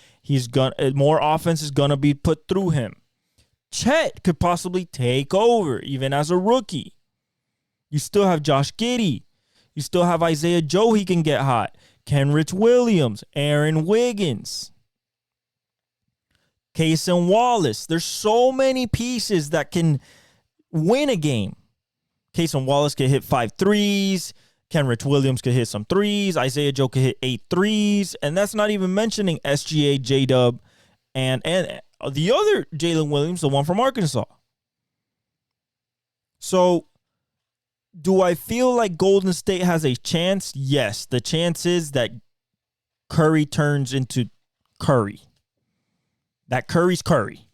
B: More offense is going to be put through him. Chet could possibly take over, even as a rookie. You still have Josh Giddey. You still have Isaiah Joe. He can get hot. Kenrich Williams. Aaron Wiggins. Cason Wallace. There's so many pieces that can win a game. Cason Wallace could hit 5 threes. Kenrich Williams could hit some threes. Isaiah Joe could hit 8 threes. And that's not even mentioning SGA, J-Dub, and the other Jalen Williams, the one from Arkansas. So, do I feel like Golden State has a chance? Yes. The chance is that Curry turns into Curry. That Curry's Curry.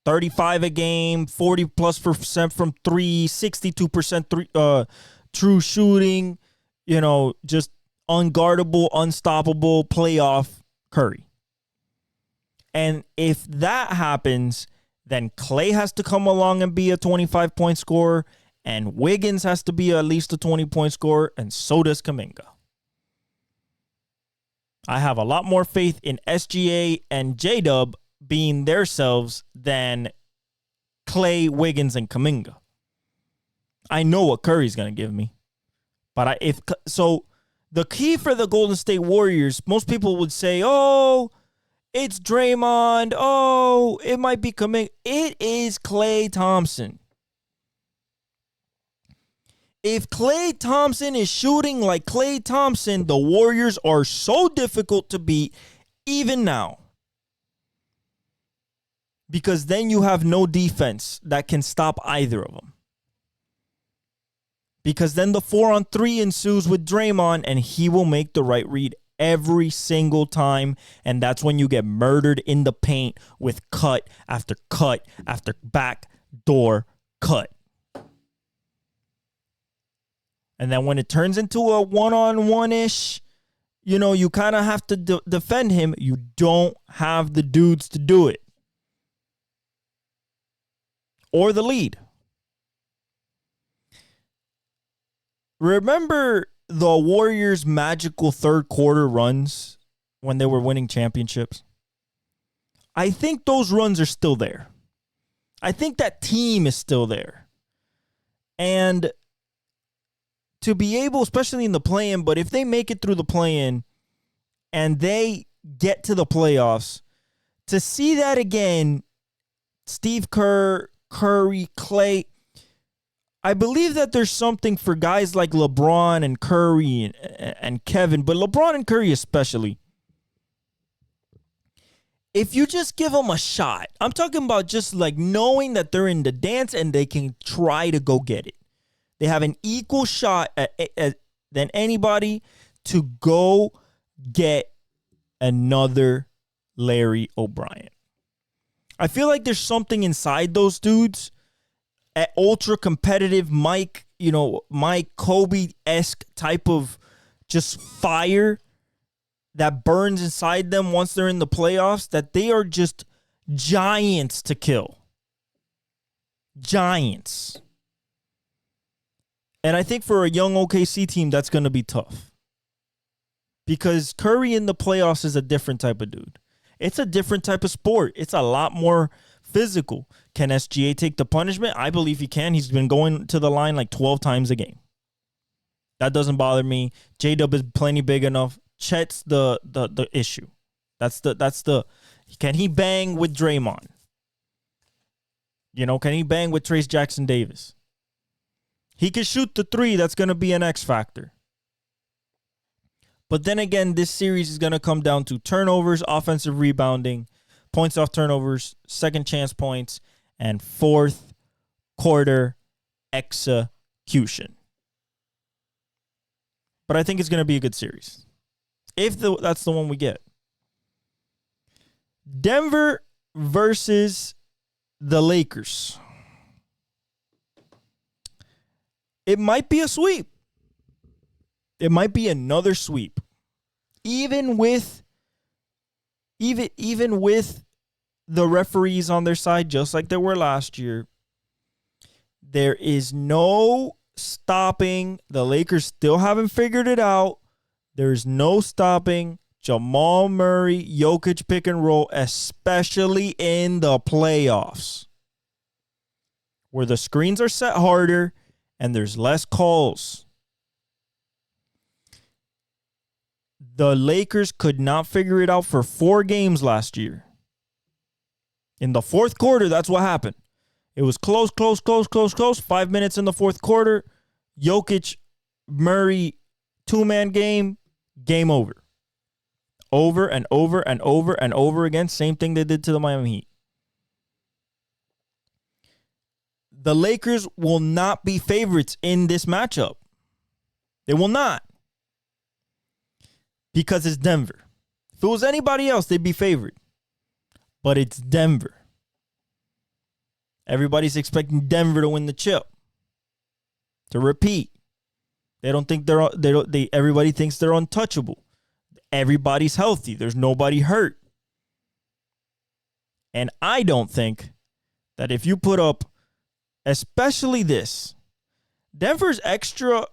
B: 35 a game, 40+% from 3, 62% true shooting, just unguardable, unstoppable playoff Curry. And if that happens, then Clay has to come along and be a 25-point scorer, and Wiggins has to be at least a 20-point scorer, and so does Kuminga. I have a lot more faith in SGA and J-Dub being themselves than Clay, Wiggins, and Kuminga. I know what Curry's going to give me. But the key for the Golden State Warriors, most people would say, oh, it's Draymond. Oh, it might be Kuminga. It is Klay Thompson. If Klay Thompson is shooting like Klay Thompson, the Warriors are so difficult to beat even now. Because then you have no defense that can stop either of them. Because then the 4-on-3 ensues with Draymond, and he will make the right read every single time. And that's when you get murdered in the paint with cut after backdoor cut. And then when it turns into a one-on-one-ish, you kind of have to defend him. You don't have the dudes to do it. Or the lead. Remember the Warriors' magical third quarter runs when they were winning championships? I think those runs are still there. I think that team is still there. And to be able, especially in the play-in, but if they make it through the play-in and they get to the playoffs, to see that again, Steve Kerr, Curry, Clay, I believe that there's something for guys like LeBron and Curry and Kevin, but LeBron and Curry especially. If you just give them a shot, I'm talking about just like knowing that they're in the dance and they can try to go get it. They have an equal shot than anybody to go get another Larry O'Brien. I feel like there's something inside those dudes at ultra competitive Mike Kobe-esque type of just fire that burns inside them once they're in the playoffs, that they are just giants to kill. Giants. And I think for a young OKC team, that's going to be tough. Because Curry in the playoffs is a different type of dude. It's a different type of sport. It's a lot more physical. Can SGA take the punishment? I believe he can. He's been going to the line like 12 times a game. That doesn't bother me. J-Dub is plenty big enough. Chet's the issue. That's the can he bang with Draymond? Can he bang with Trace Jackson Davis? He can shoot the three. That's going to be an X factor. But then again, this series is going to come down to turnovers, offensive rebounding, points off turnovers, second chance points, and fourth quarter execution. But I think it's going to be a good series. If that's the one we get. Denver versus the Lakers. it might be a sweep. It might be another sweep. Even with the referees on their side, just like there were last year, there is no stopping. The Lakers still haven't figured it out. There's no stopping Jamal Murray, Jokic pick and roll, especially in the playoffs, where the screens are set harder and there's less calls. The Lakers could not figure it out for 4 games last year. In the fourth quarter, that's what happened. It was close. 5 minutes in the fourth quarter. Jokic, Murray, 2-man game over. Over and over and over and over again. Same thing they did to the Miami Heat. The Lakers will not be favorites in this matchup. They will not. Because it's Denver. If it was anybody else, they'd be favored. But it's Denver. Everybody's expecting Denver to win the chip. To repeat. Everybody thinks they're untouchable. Everybody's healthy. There's nobody hurt. And I don't think that if you put up, especially this, Denver's extra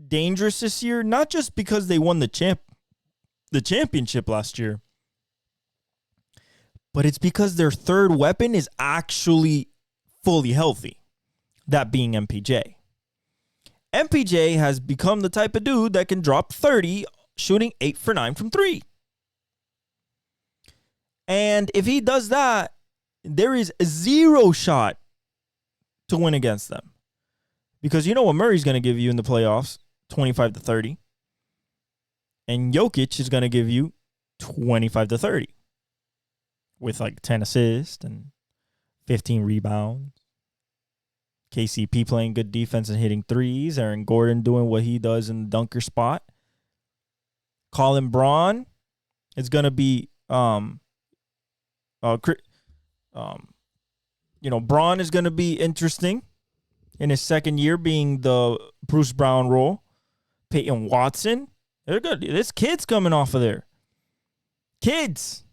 B: dangerous this year, not just because they won the championship last year, but it's because their third weapon is actually fully healthy, that being MPJ. MPJ has become the type of dude that can drop 30, shooting 8 for 9 from 3. And if he does that, there is 0 shot to win against them. Because you know what Murray's going to give you in the playoffs? 25 to 30. And Jokic is going to give you 25 to 30. With like 10 assists and 15 rebounds. KCP playing good defense and hitting threes. Aaron Gordon doing what he does in the dunker spot. Colin Braun is going to be, Braun is going to be interesting in his second year being the Bruce Brown role. Peyton Watson, they're good. There's kids coming off of there. Kids.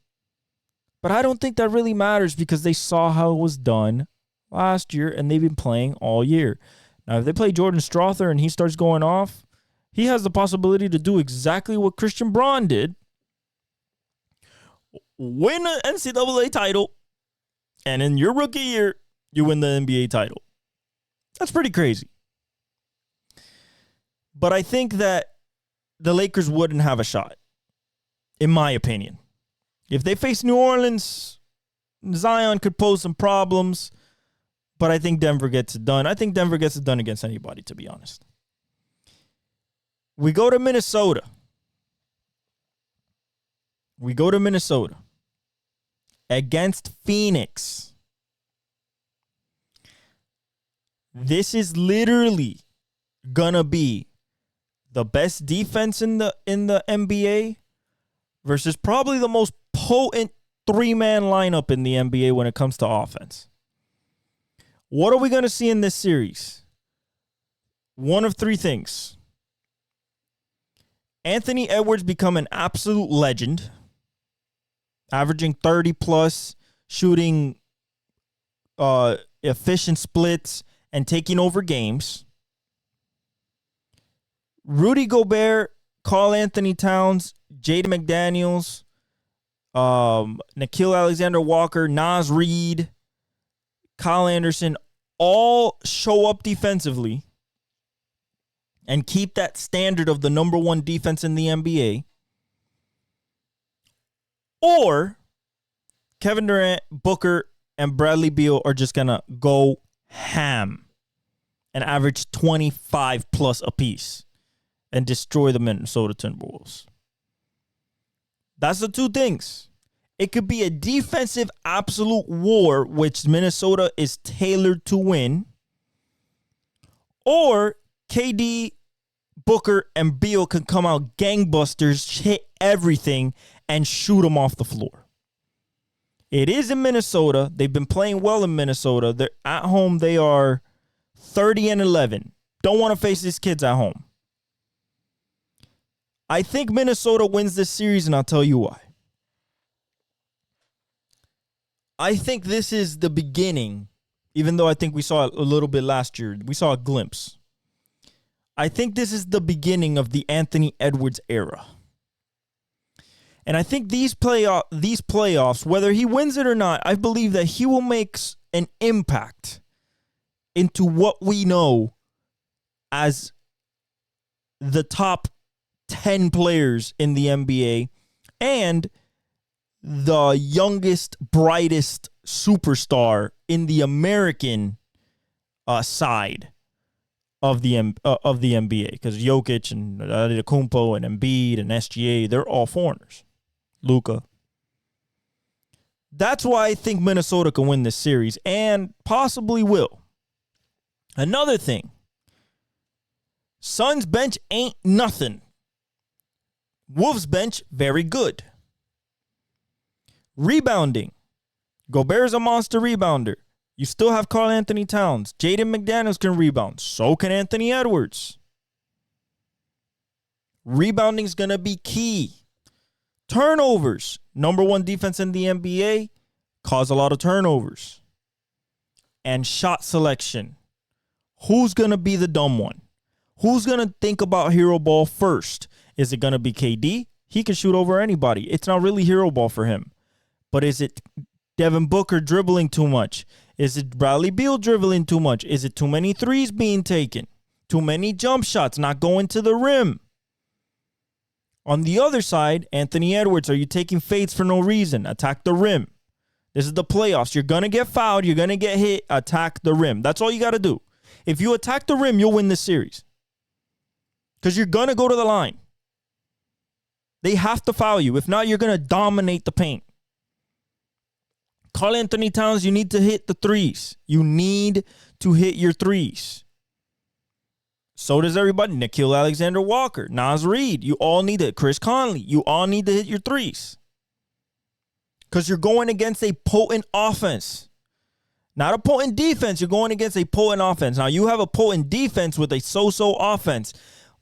B: But I don't think that really matters because they saw how it was done last year and they've been playing all year. Now, if they play Jordan Strother and he starts going off, he has the possibility to do exactly what Christian Braun did. Win an NCAA title, and in your rookie year, you win the NBA title. That's pretty crazy. But I think that the Lakers wouldn't have a shot, in my opinion. If they face New Orleans, Zion could pose some problems, but I think Denver gets it done. I think Denver gets it done against anybody, to be honest. We go to Minnesota. Against Phoenix. This is literally gonna be the best defense in the NBA versus probably the most potent 3-man lineup in the NBA when it comes to offense. What are we gonna see in this series? One of 3 things. Anthony Edwards become an absolute legend, averaging 30-plus, shooting efficient splits, and taking over games. Rudy Gobert, Karl Anthony Towns, Jaden McDaniels, Nickeil Alexander-Walker, Naz Reid, Kyle Anderson, all show up defensively and keep that standard of the number 1 defense in the NBA. Or Kevin Durant, Booker, and Bradley Beal are just going to go ham and average 25 plus apiece and destroy the Minnesota Timberwolves. That's the 2 things. It could be a defensive absolute war, which Minnesota is tailored to win. Or KD, Booker, and Beal can come out gangbusters, hit everything, and shoot them off the floor. It is in Minnesota. They've been playing well in Minnesota. They're at home. They are 30-11. don't want to face his kids at home. I think Minnesota wins this series, and I'll tell you why. I think this is the beginning, even though I think we saw it a little bit last year. We saw a glimpse. I think this is the beginning of the Anthony Edwards era. And I think these playoffs, whether he wins it or not, I believe that he will make an impact into what we know as the top 10 players in the NBA and the youngest, brightest superstar in the American side of the NBA, because Jokic and Antetokounmpo and Embiid and SGA, they're all foreigners. Luka. That's why I think Minnesota can win this series and possibly will. Another thing, Suns bench ain't nothing. Wolves bench very good. Rebounding. Gobert's a monster rebounder. You still have Karl Anthony Towns. Jaden McDaniels can rebound. So can Anthony Edwards. Rebounding is going to be key. Turnovers. Number one defense in the NBA. Cause a lot of turnovers. And shot selection. Who's going to be the dumb one? Who's going to think about hero ball first? Is it going to be KD? He can shoot over anybody. It's not really hero ball for him. But is it Devin Booker dribbling too much? Is it Bradley Beal dribbling too much? Is it too many threes being taken? Too many jump shots not going to the rim? On the other side, Anthony Edwards, are you taking fades for no reason? Attack the rim. This is the playoffs. You're going to get fouled. You're going to get hit. Attack the rim. That's all you got to do. If you attack the rim, you'll win this series. Because you're going to go to the line. They have to foul you. If not, you're going to dominate the paint. Karl Anthony Towns, you need to hit the threes. You need to hit your threes. So does everybody. Nickeil Alexander-Walker, Naz Reid. You all need it. Chris Conley. You all need to hit your threes. Because you're going against a potent offense. Not a potent defense. You're going against a potent offense. Now, you have a potent defense with a so-so offense.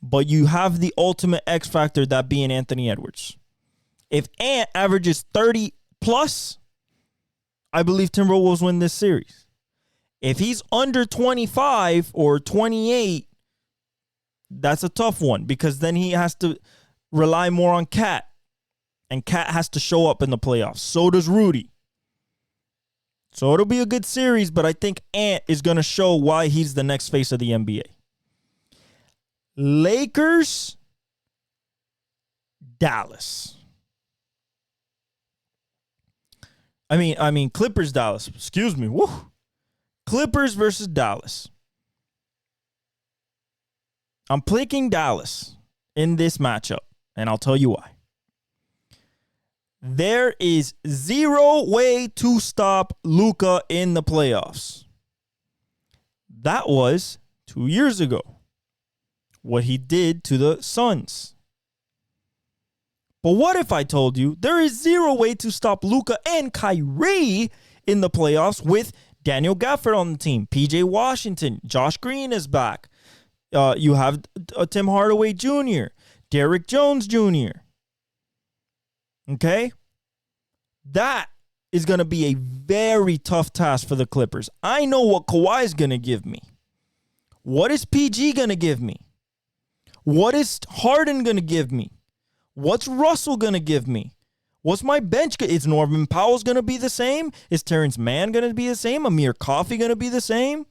B: But you have the ultimate X factor, that being Anthony Edwards. If Ant averages 30 plus, I believe Timberwolves win this series. If he's under 25 or 28, that's a tough one, because then he has to rely more on Cat. And Cat has to show up in the playoffs. So does Rudy. So it'll be a good series, but I think Ant is going to show why he's the next face of the NBA. Lakers, Dallas. I mean Clippers, Dallas. Excuse me. Woo. Clippers versus Dallas. I'm picking Dallas in this matchup, and I'll tell you why. There is zero way to stop Luka in the playoffs. That was 2 years ago. What he did to the Suns. But what if I told you there is zero way to stop Luka and Kyrie in the playoffs with Daniel Gafford on the team, PJ Washington, Josh Green is back. You have Tim Hardaway Jr., Derrick Jones Jr. Okay? That is going to be a very tough task for the Clippers. I know what Kawhi is going to give me. What is PG going to give me? What is Harden going to give me? What's Russell going to give me? What's my bench? Is Norman Powell going to be the same? Is Terrence Mann going to be the same? Amir Coffey going to be the same?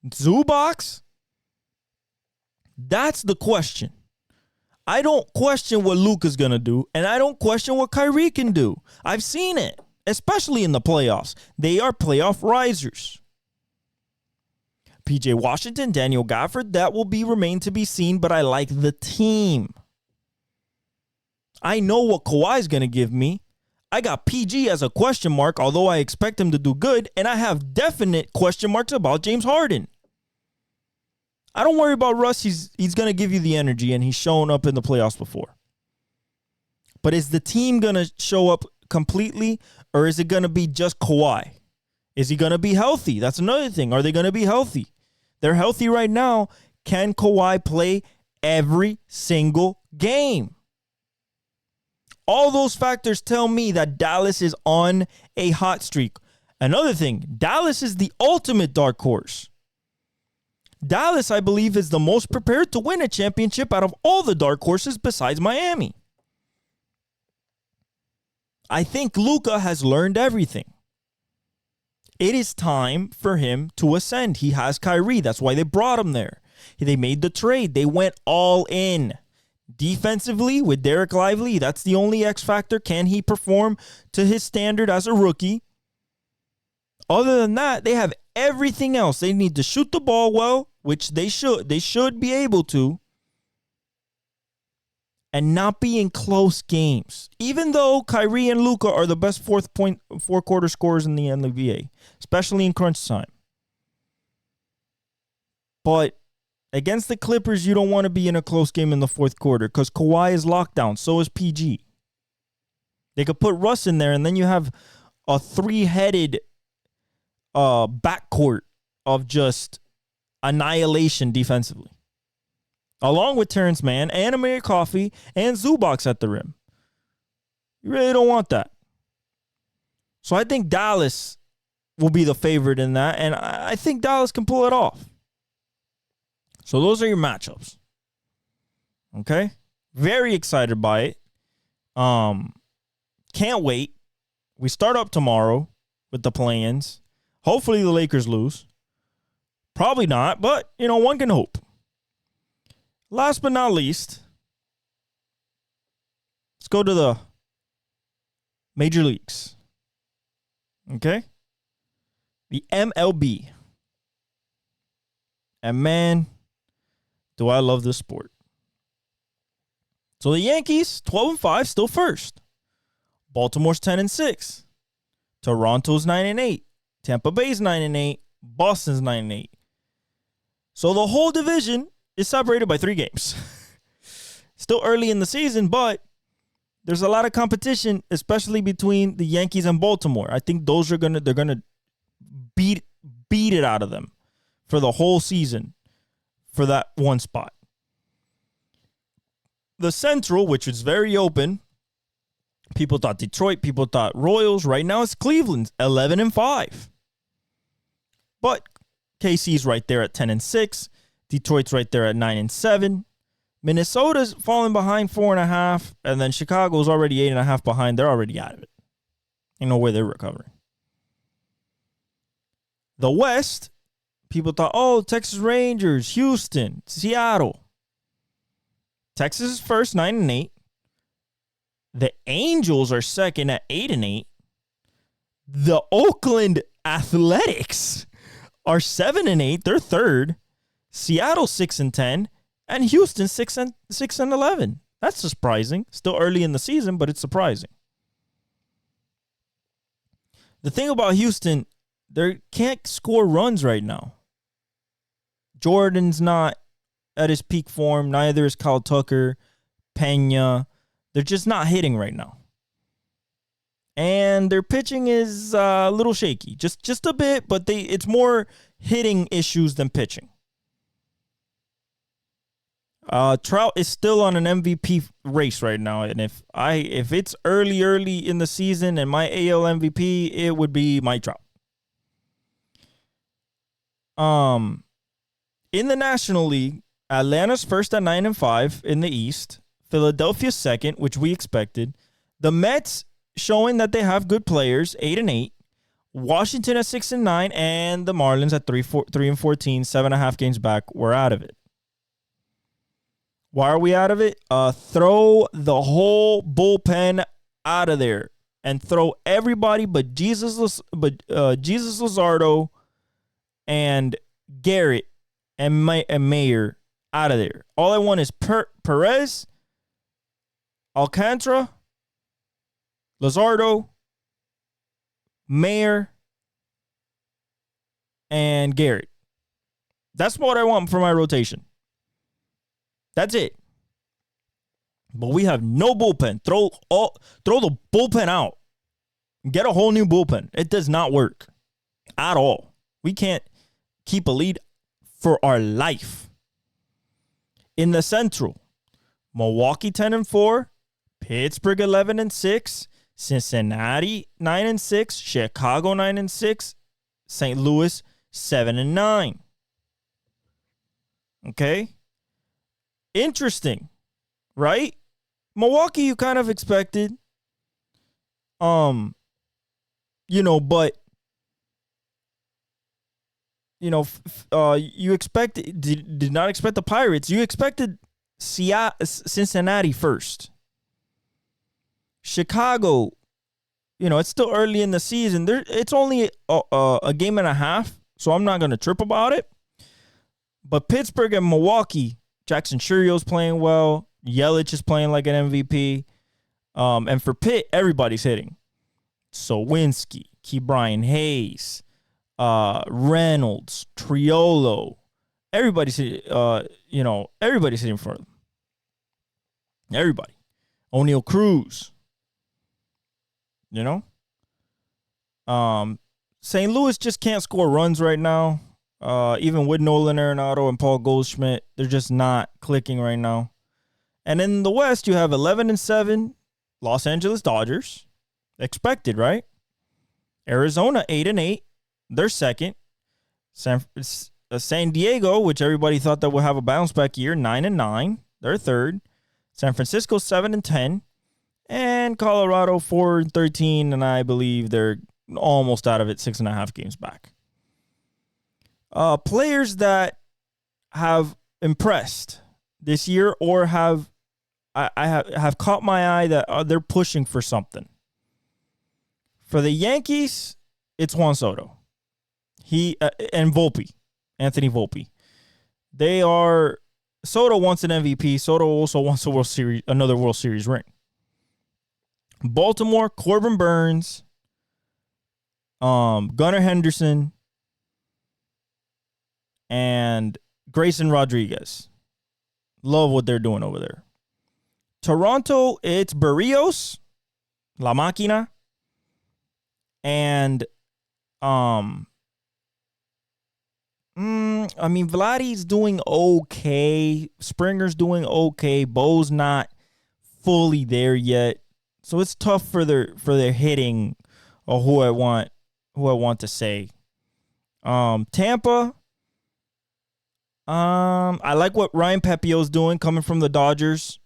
B: Zubac? That's the question. I don't question what Luka's going to do, and I don't question what Kyrie can do. I've seen it, especially in the playoffs. They are playoff risers. PJ Washington, Daniel Gafford, that will remain to be seen, but I like the team. I know what Kawhi's going to give me. I got PG as a question mark, although I expect him to do good, and I have definite question marks about James Harden. I don't worry about Russ. He's going to give you the energy, and he's shown up in the playoffs before. But is the team going to show up completely, or is it going to be just Kawhi? Is he going to be healthy? That's another thing. Are they going to be healthy? They're healthy right now. Can Kawhi play every single game? All those factors tell me that Dallas is on a hot streak. Another thing, Dallas is the ultimate dark horse. Dallas, I believe, is the most prepared to win a championship out of all the dark horses besides Miami. I think Luka has learned everything. It is time for him to ascend. He has Kyrie. That's why they brought him there. They made the trade. They went all in. Defensively, with Derek Lively, that's the only X factor. Can he perform to his standard as a rookie? Other than that, they have everything else. They need to shoot the ball well, which they should. They should be able to. And not be in close games. Even though Kyrie and Luka are the best fourth-quarter scorers in the NBA, especially in crunch time. But against the Clippers, you don't want to be in a close game in the fourth quarter because Kawhi is locked down. So is PG. They could put Russ in there, and then you have a three-headed backcourt of just annihilation defensively. Along with Terrence Mann and Amir Coffey and Zubac at the rim. You really don't want that. So I think Dallas will be the favorite in that, and I think Dallas can pull it off. So those are your matchups. Okay? Very excited by it. Can't wait. We start up tomorrow with the play-ins. Hopefully the Lakers lose. Probably not, but, one can hope. Last but not least, let's go to the major leagues. Okay? The MLB. And man, do I love this sport. So the Yankees, 12-5, still first. Baltimore's 10-6. Toronto's 9-8. Tampa Bay's 9-8. Boston's 9-8. So the whole division is separated by 3 games. Still early in the season, but there's a lot of competition, especially between the Yankees and Baltimore. I think they're gonna beat it out of them for the whole season for that one spot. The Central, which is very open, people thought Detroit, people thought Royals. Right now it's Cleveland, 11-5. But KC's right there at 10-6. Detroit's right there at 9-7. Minnesota's falling behind 4.5, and then Chicago's already 8.5 behind. They're already out of it. Ain't no way they're recovering. The West, people thought, Texas Rangers, Houston, Seattle. Texas is first, 9-8. The Angels are second at 8-8. The Oakland Athletics are 7-8. They're third. Seattle 6-10, and Houston 6-11. That's surprising. Still early in the season, but it's surprising. The thing about Houston, they can't score runs right now. Jordan's not at his peak form. Neither is Kyle Tucker, Pena. They're just not hitting right now. And their pitching is a little shaky. Just a bit, but it's more hitting issues than pitching. Trout is still on an MVP race right now, and if it's early in the season and my AL MVP, it would be Mike Trout. In the National League, Atlanta's first at 9-5 in the East. Philadelphia's second, which we expected. The Mets showing that they have good players, 8-8. Washington at 6-9, and the Marlins at 3-14, 7.5 games back. We're out of it. Why are we out of it? Throw the whole bullpen out of there and throw everybody but Jesus Luzardo and Garrett and Mayer out of there. All I want is Perez, Alcantara, Luzardo, Mayer, and Garrett. That's what I want for my rotation. That's it. But we have no bullpen. Throw the bullpen out. Get a whole new bullpen. It does not work at all. We can't keep a lead for our life. In the Central, Milwaukee 10-4, Pittsburgh 11-6, Cincinnati 9-6, Chicago 9-6, St. Louis 7-9. Okay? Interesting, right? Milwaukee, you kind of expected. But you did not expect the Pirates. You expected Cincinnati first. Chicago, it's still early in the season. It's only a game and a half, so I'm not going to trip about it. But Pittsburgh and Milwaukee, Jackson Churio's playing well. Yelich is playing like an MVP. And for Pitt, everybody's hitting. Sowinski, Ke'Bryan Hayes, Reynolds, Triolo. Everybody's everybody's hitting for them. Everybody. O'Neal Cruz. St. Louis just can't score runs right now. Even with Nolan Arenado and Paul Goldschmidt, they're just not clicking right now. And in the West, you have 11-7 Los Angeles Dodgers. Expected, right? Arizona 8-8. They're second. San Diego, which everybody thought that would have a bounce back year, 9-9. They're third. San Francisco 7-10. And Colorado 4-13, and I believe they're almost out of it, 6.5 games back. Players that have impressed this year or have caught my eye that they're pushing for something. For the Yankees, it's Juan Soto. And Volpe, Anthony Volpe. Soto wants an MVP. Soto also wants another World Series ring. Baltimore, Corbin Burns, Gunnar Henderson, and Grayson Rodriguez. Love what they're doing over there. Toronto, it's Barrios, La Máquina, and Vladdy's doing okay. Springer's doing okay. Bo's not fully there yet. So it's tough for their hitting, or who I want to say. Tampa. I like what Ryan Pepio's doing coming from the Dodgers.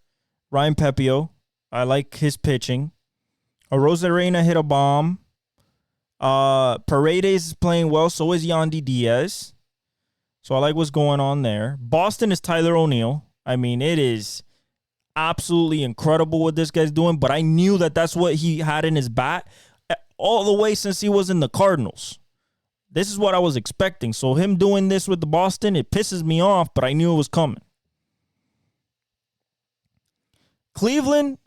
B: Ryan Pepio. I like his pitching. Rosarena hit a bomb. Paredes is playing well. So is Yandy Diaz. So I like what's going on there. Boston is Tyler O'Neill. It is absolutely incredible what this guy's doing, but I knew that that's what he had in his bat all the way since he was in the Cardinals. This is what I was expecting. So him doing this with the Boston, it pisses me off, but I knew it was coming. Cleveland,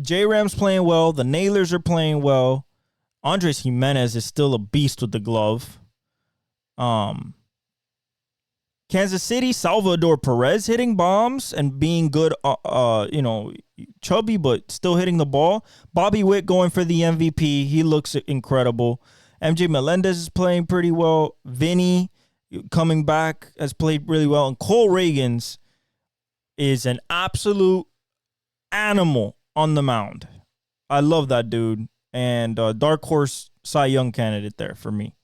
B: J-Rams playing well. The Nailers are playing well. Andres Jimenez is still a beast with the glove. Kansas City, Salvador Perez hitting bombs and being good, chubby, but still hitting the ball. Bobby Witt going for the MVP. He looks incredible. MJ Melendez is playing pretty well. Vinny coming back has played really well. And Cole Reagans is an absolute animal on the mound. I love that dude. And dark horse Cy Young candidate there for me.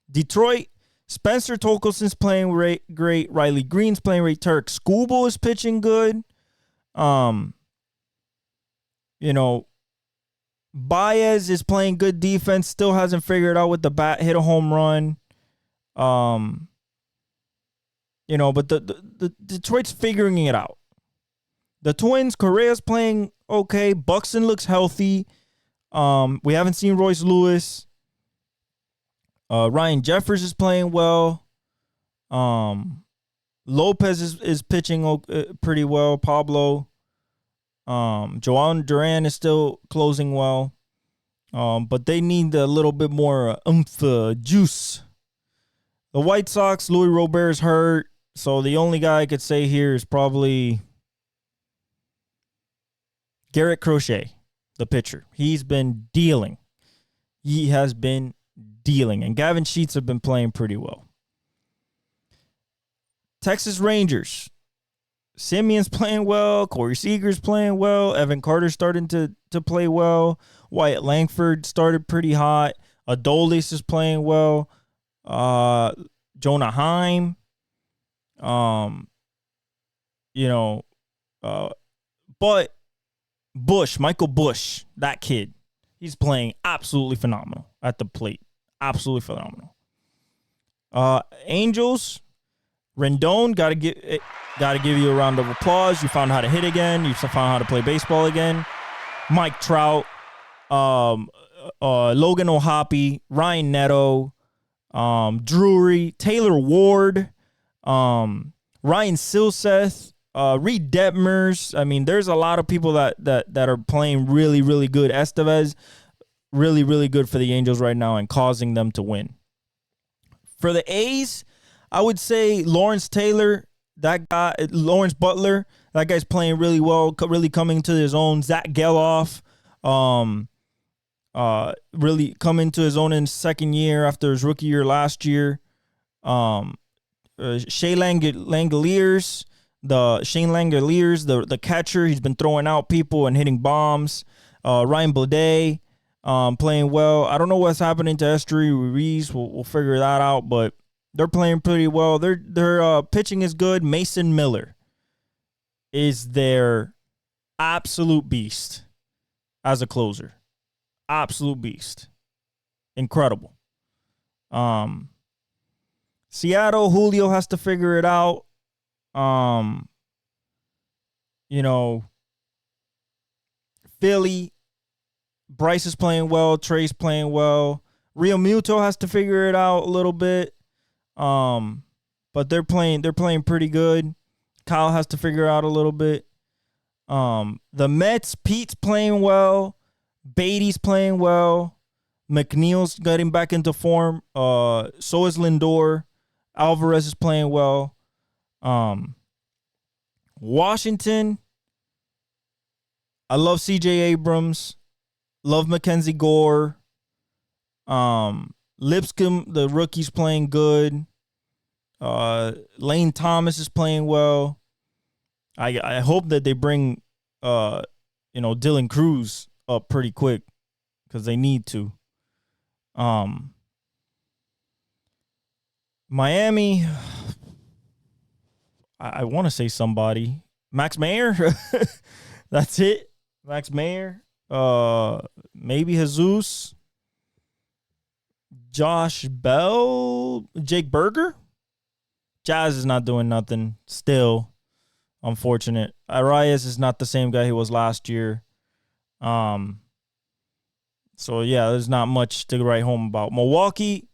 B: Detroit, Spencer Torkelson's playing great. Riley Green's playing great. Tarek Skubal is pitching good. Baez is playing good defense. Still hasn't figured out with the bat. Hit a home run. But the Detroit's figuring it out. The Twins, Correa's playing okay. Buxton looks healthy. We haven't seen Royce Lewis. Ryan Jeffers is playing well. Lopez is pitching pretty well. Pablo. Joan Duran is still closing well. But they need a little bit more juice. The White Sox, Louis Robert's hurt. So the only guy I could say here is probably Garrett Crochet, the pitcher. He's been dealing. He has been dealing. And Gavin Sheets have been playing pretty well. Texas Rangers. Simeon's playing well. Corey Seager's playing well. Evan Carter's starting to play well. Wyatt Langford started pretty hot. Adolis is playing well. Jonah Heim. But Michael Bush, that kid, he's playing absolutely phenomenal at the plate. Absolutely phenomenal. Angels, Rendon, gotta give you a round of applause. You found how to hit again. You found how to play baseball again. Mike Trout, Logan O'Hoppe, Ryan Neto, Drury, Taylor Ward, Ryan Silseth, Reed Detmers. I mean, there's a lot of people that are playing really, really good. Estevez, really, really good for the Angels right now and causing them to win. For the A's, I would say Lawrence Taylor, that guy, Lawrence Butler, that guy's playing really well, really coming to his own. Zach Geloff, really coming to his own in his second year after his rookie year last year. Shane Langoliers, the catcher, he's been throwing out people and hitting bombs. Ryan Blade, playing well. I don't know what's happening to Esteury Ruiz. We'll figure that out, but they're playing pretty well. Their pitching is good. Mason Miller is their absolute beast as a closer. Absolute beast. Incredible. Seattle, Julio has to figure it out. Philly, Bryce is playing well. Trey's playing well. Real Muto has to figure it out a little bit. But they're playing pretty good. Kyle has to figure out a little bit. The Mets, Pete's playing well. Beatty's playing well. McNeil's getting back into form. So is Lindor. Alvarez is playing well. Washington, I love C.J. Abrams. Love Mackenzie Gore. Lipscomb, the rookie's playing good. Lane Thomas is playing well. I hope that they bring Dylan Cruz up pretty quick because they need to. Miami, I want to say somebody. Max Meyer. That's it. Max Meyer. Maybe Jesus. Josh Bell. Jake Berger. Jazz is not doing nothing still. Unfortunate. Arias is not the same guy he was last year. So yeah, there's not much to write home about. Milwaukee,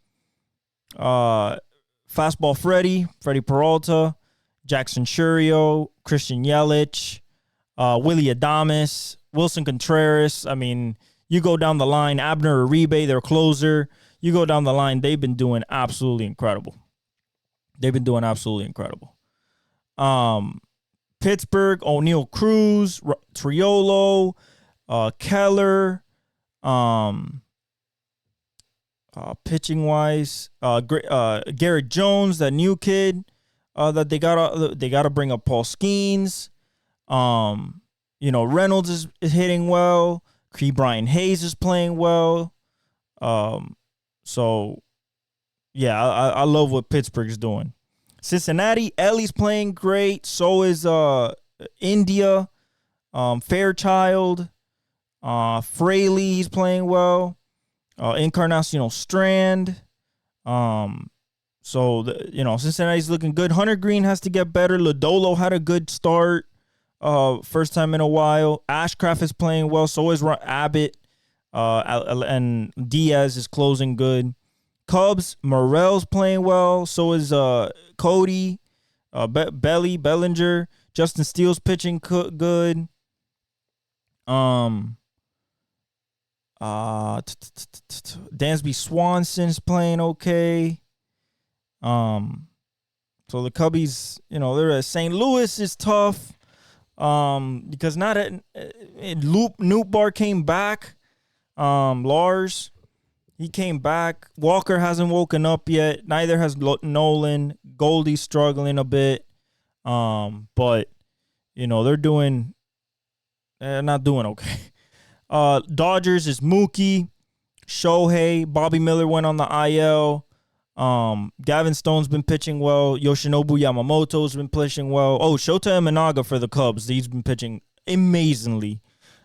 B: fastball Freddie Peralta, Jackson Churio, Christian Yelich, Willie Adames, Wilson Contreras. I mean, you go down the line, Abner Uribe, their closer. You go down the line, they've been doing absolutely incredible. Pittsburgh, O'Neal Cruz, Triolo, Keller, pitching wise, Garrett Jones, that new kid, that they gotta bring up Paul Skeens. Reynolds is hitting well. Brian Hayes is playing well. So yeah, I love what Pittsburgh's doing. Cincinnati, Ellie's playing great. So is India, Fairchild, Fraley, he's playing well. Encarnacion Strand. Cincinnati's looking good. Hunter Green has to get better. Lodolo had a good start. First time in a while. Ashcraft is playing well. So is Abbott. And Diaz is closing good. Cubs, Morel's playing well. So is Cody, Bellinger. Justin Steele's pitching good. Dansby Swanson's playing okay. So the Cubbies, they're at St. Louis is tough. Because not at Nootbaar came back. Lars. He came back. Walker hasn't woken up yet. Neither has Nolan. Goldie's struggling a bit. But they're not doing okay. Dodgers is Mookie, Shohei, Bobby Miller went on the IL. Gavin Stone's been pitching well. Yoshinobu Yamamoto's been pitching well. Oh, Shota Imanaga for the Cubs. He's been pitching amazingly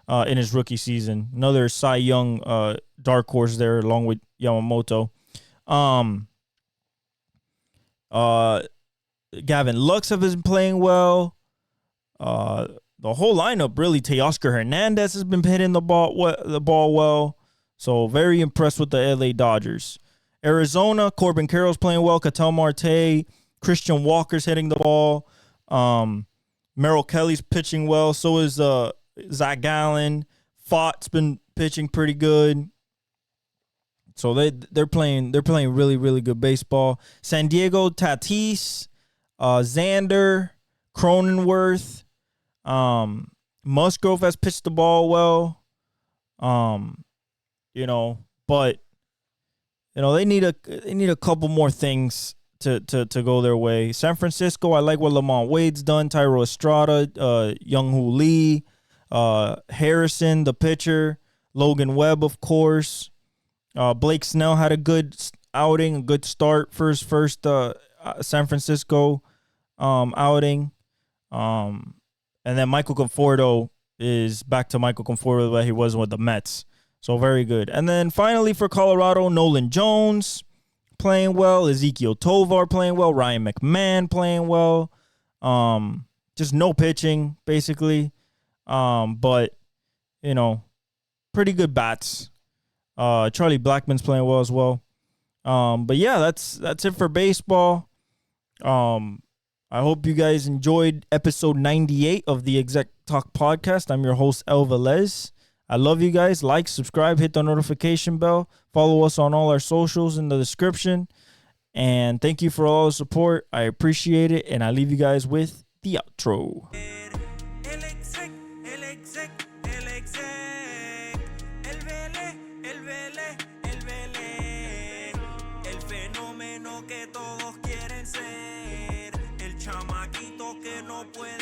B: in his rookie season. Another Cy Young dark horse there along with Yamamoto. Gavin Lux has been playing well. The whole lineup, really. Teoscar Hernandez has been hitting the ball well. So very impressed with the LA Dodgers. Arizona, Corbin Carroll's playing well. Ketel Marte, Christian Walker's hitting the ball. Merrill Kelly's pitching well. So is Zach Gallen. Fott's been pitching pretty good. So they're playing really, really good baseball. San Diego, Tatis, Xander, Cronenworth, Musgrove has pitched the ball well. But they need a couple more things to go their way. San Francisco, I like what Lamont Wade's done. Tyro Estrada, Young-Hoo Lee, Harrison, the pitcher, Logan Webb, of course. Blake Snell had a good outing, a good start for his first San Francisco outing. And then Michael Conforto is back to Michael Conforto the way he was with the Mets. So very good. And then finally for Colorado, Nolan Jones playing well. Ezekiel Tovar playing well. Ryan McMahon playing well. Just no pitching, basically. But, pretty good bats. Charlie Blackmon's playing well as well. But yeah, that's it for baseball. I hope you guys enjoyed episode 98 of the Exec Talk podcast. I'm your host, El Velez. I love you guys. Like, subscribe, hit the notification bell. Follow us on all our socials in the description. And thank you for all the support. I appreciate it. And I leave you guys with the outro.
A: Que todos quieren ser el chamaquito que no puede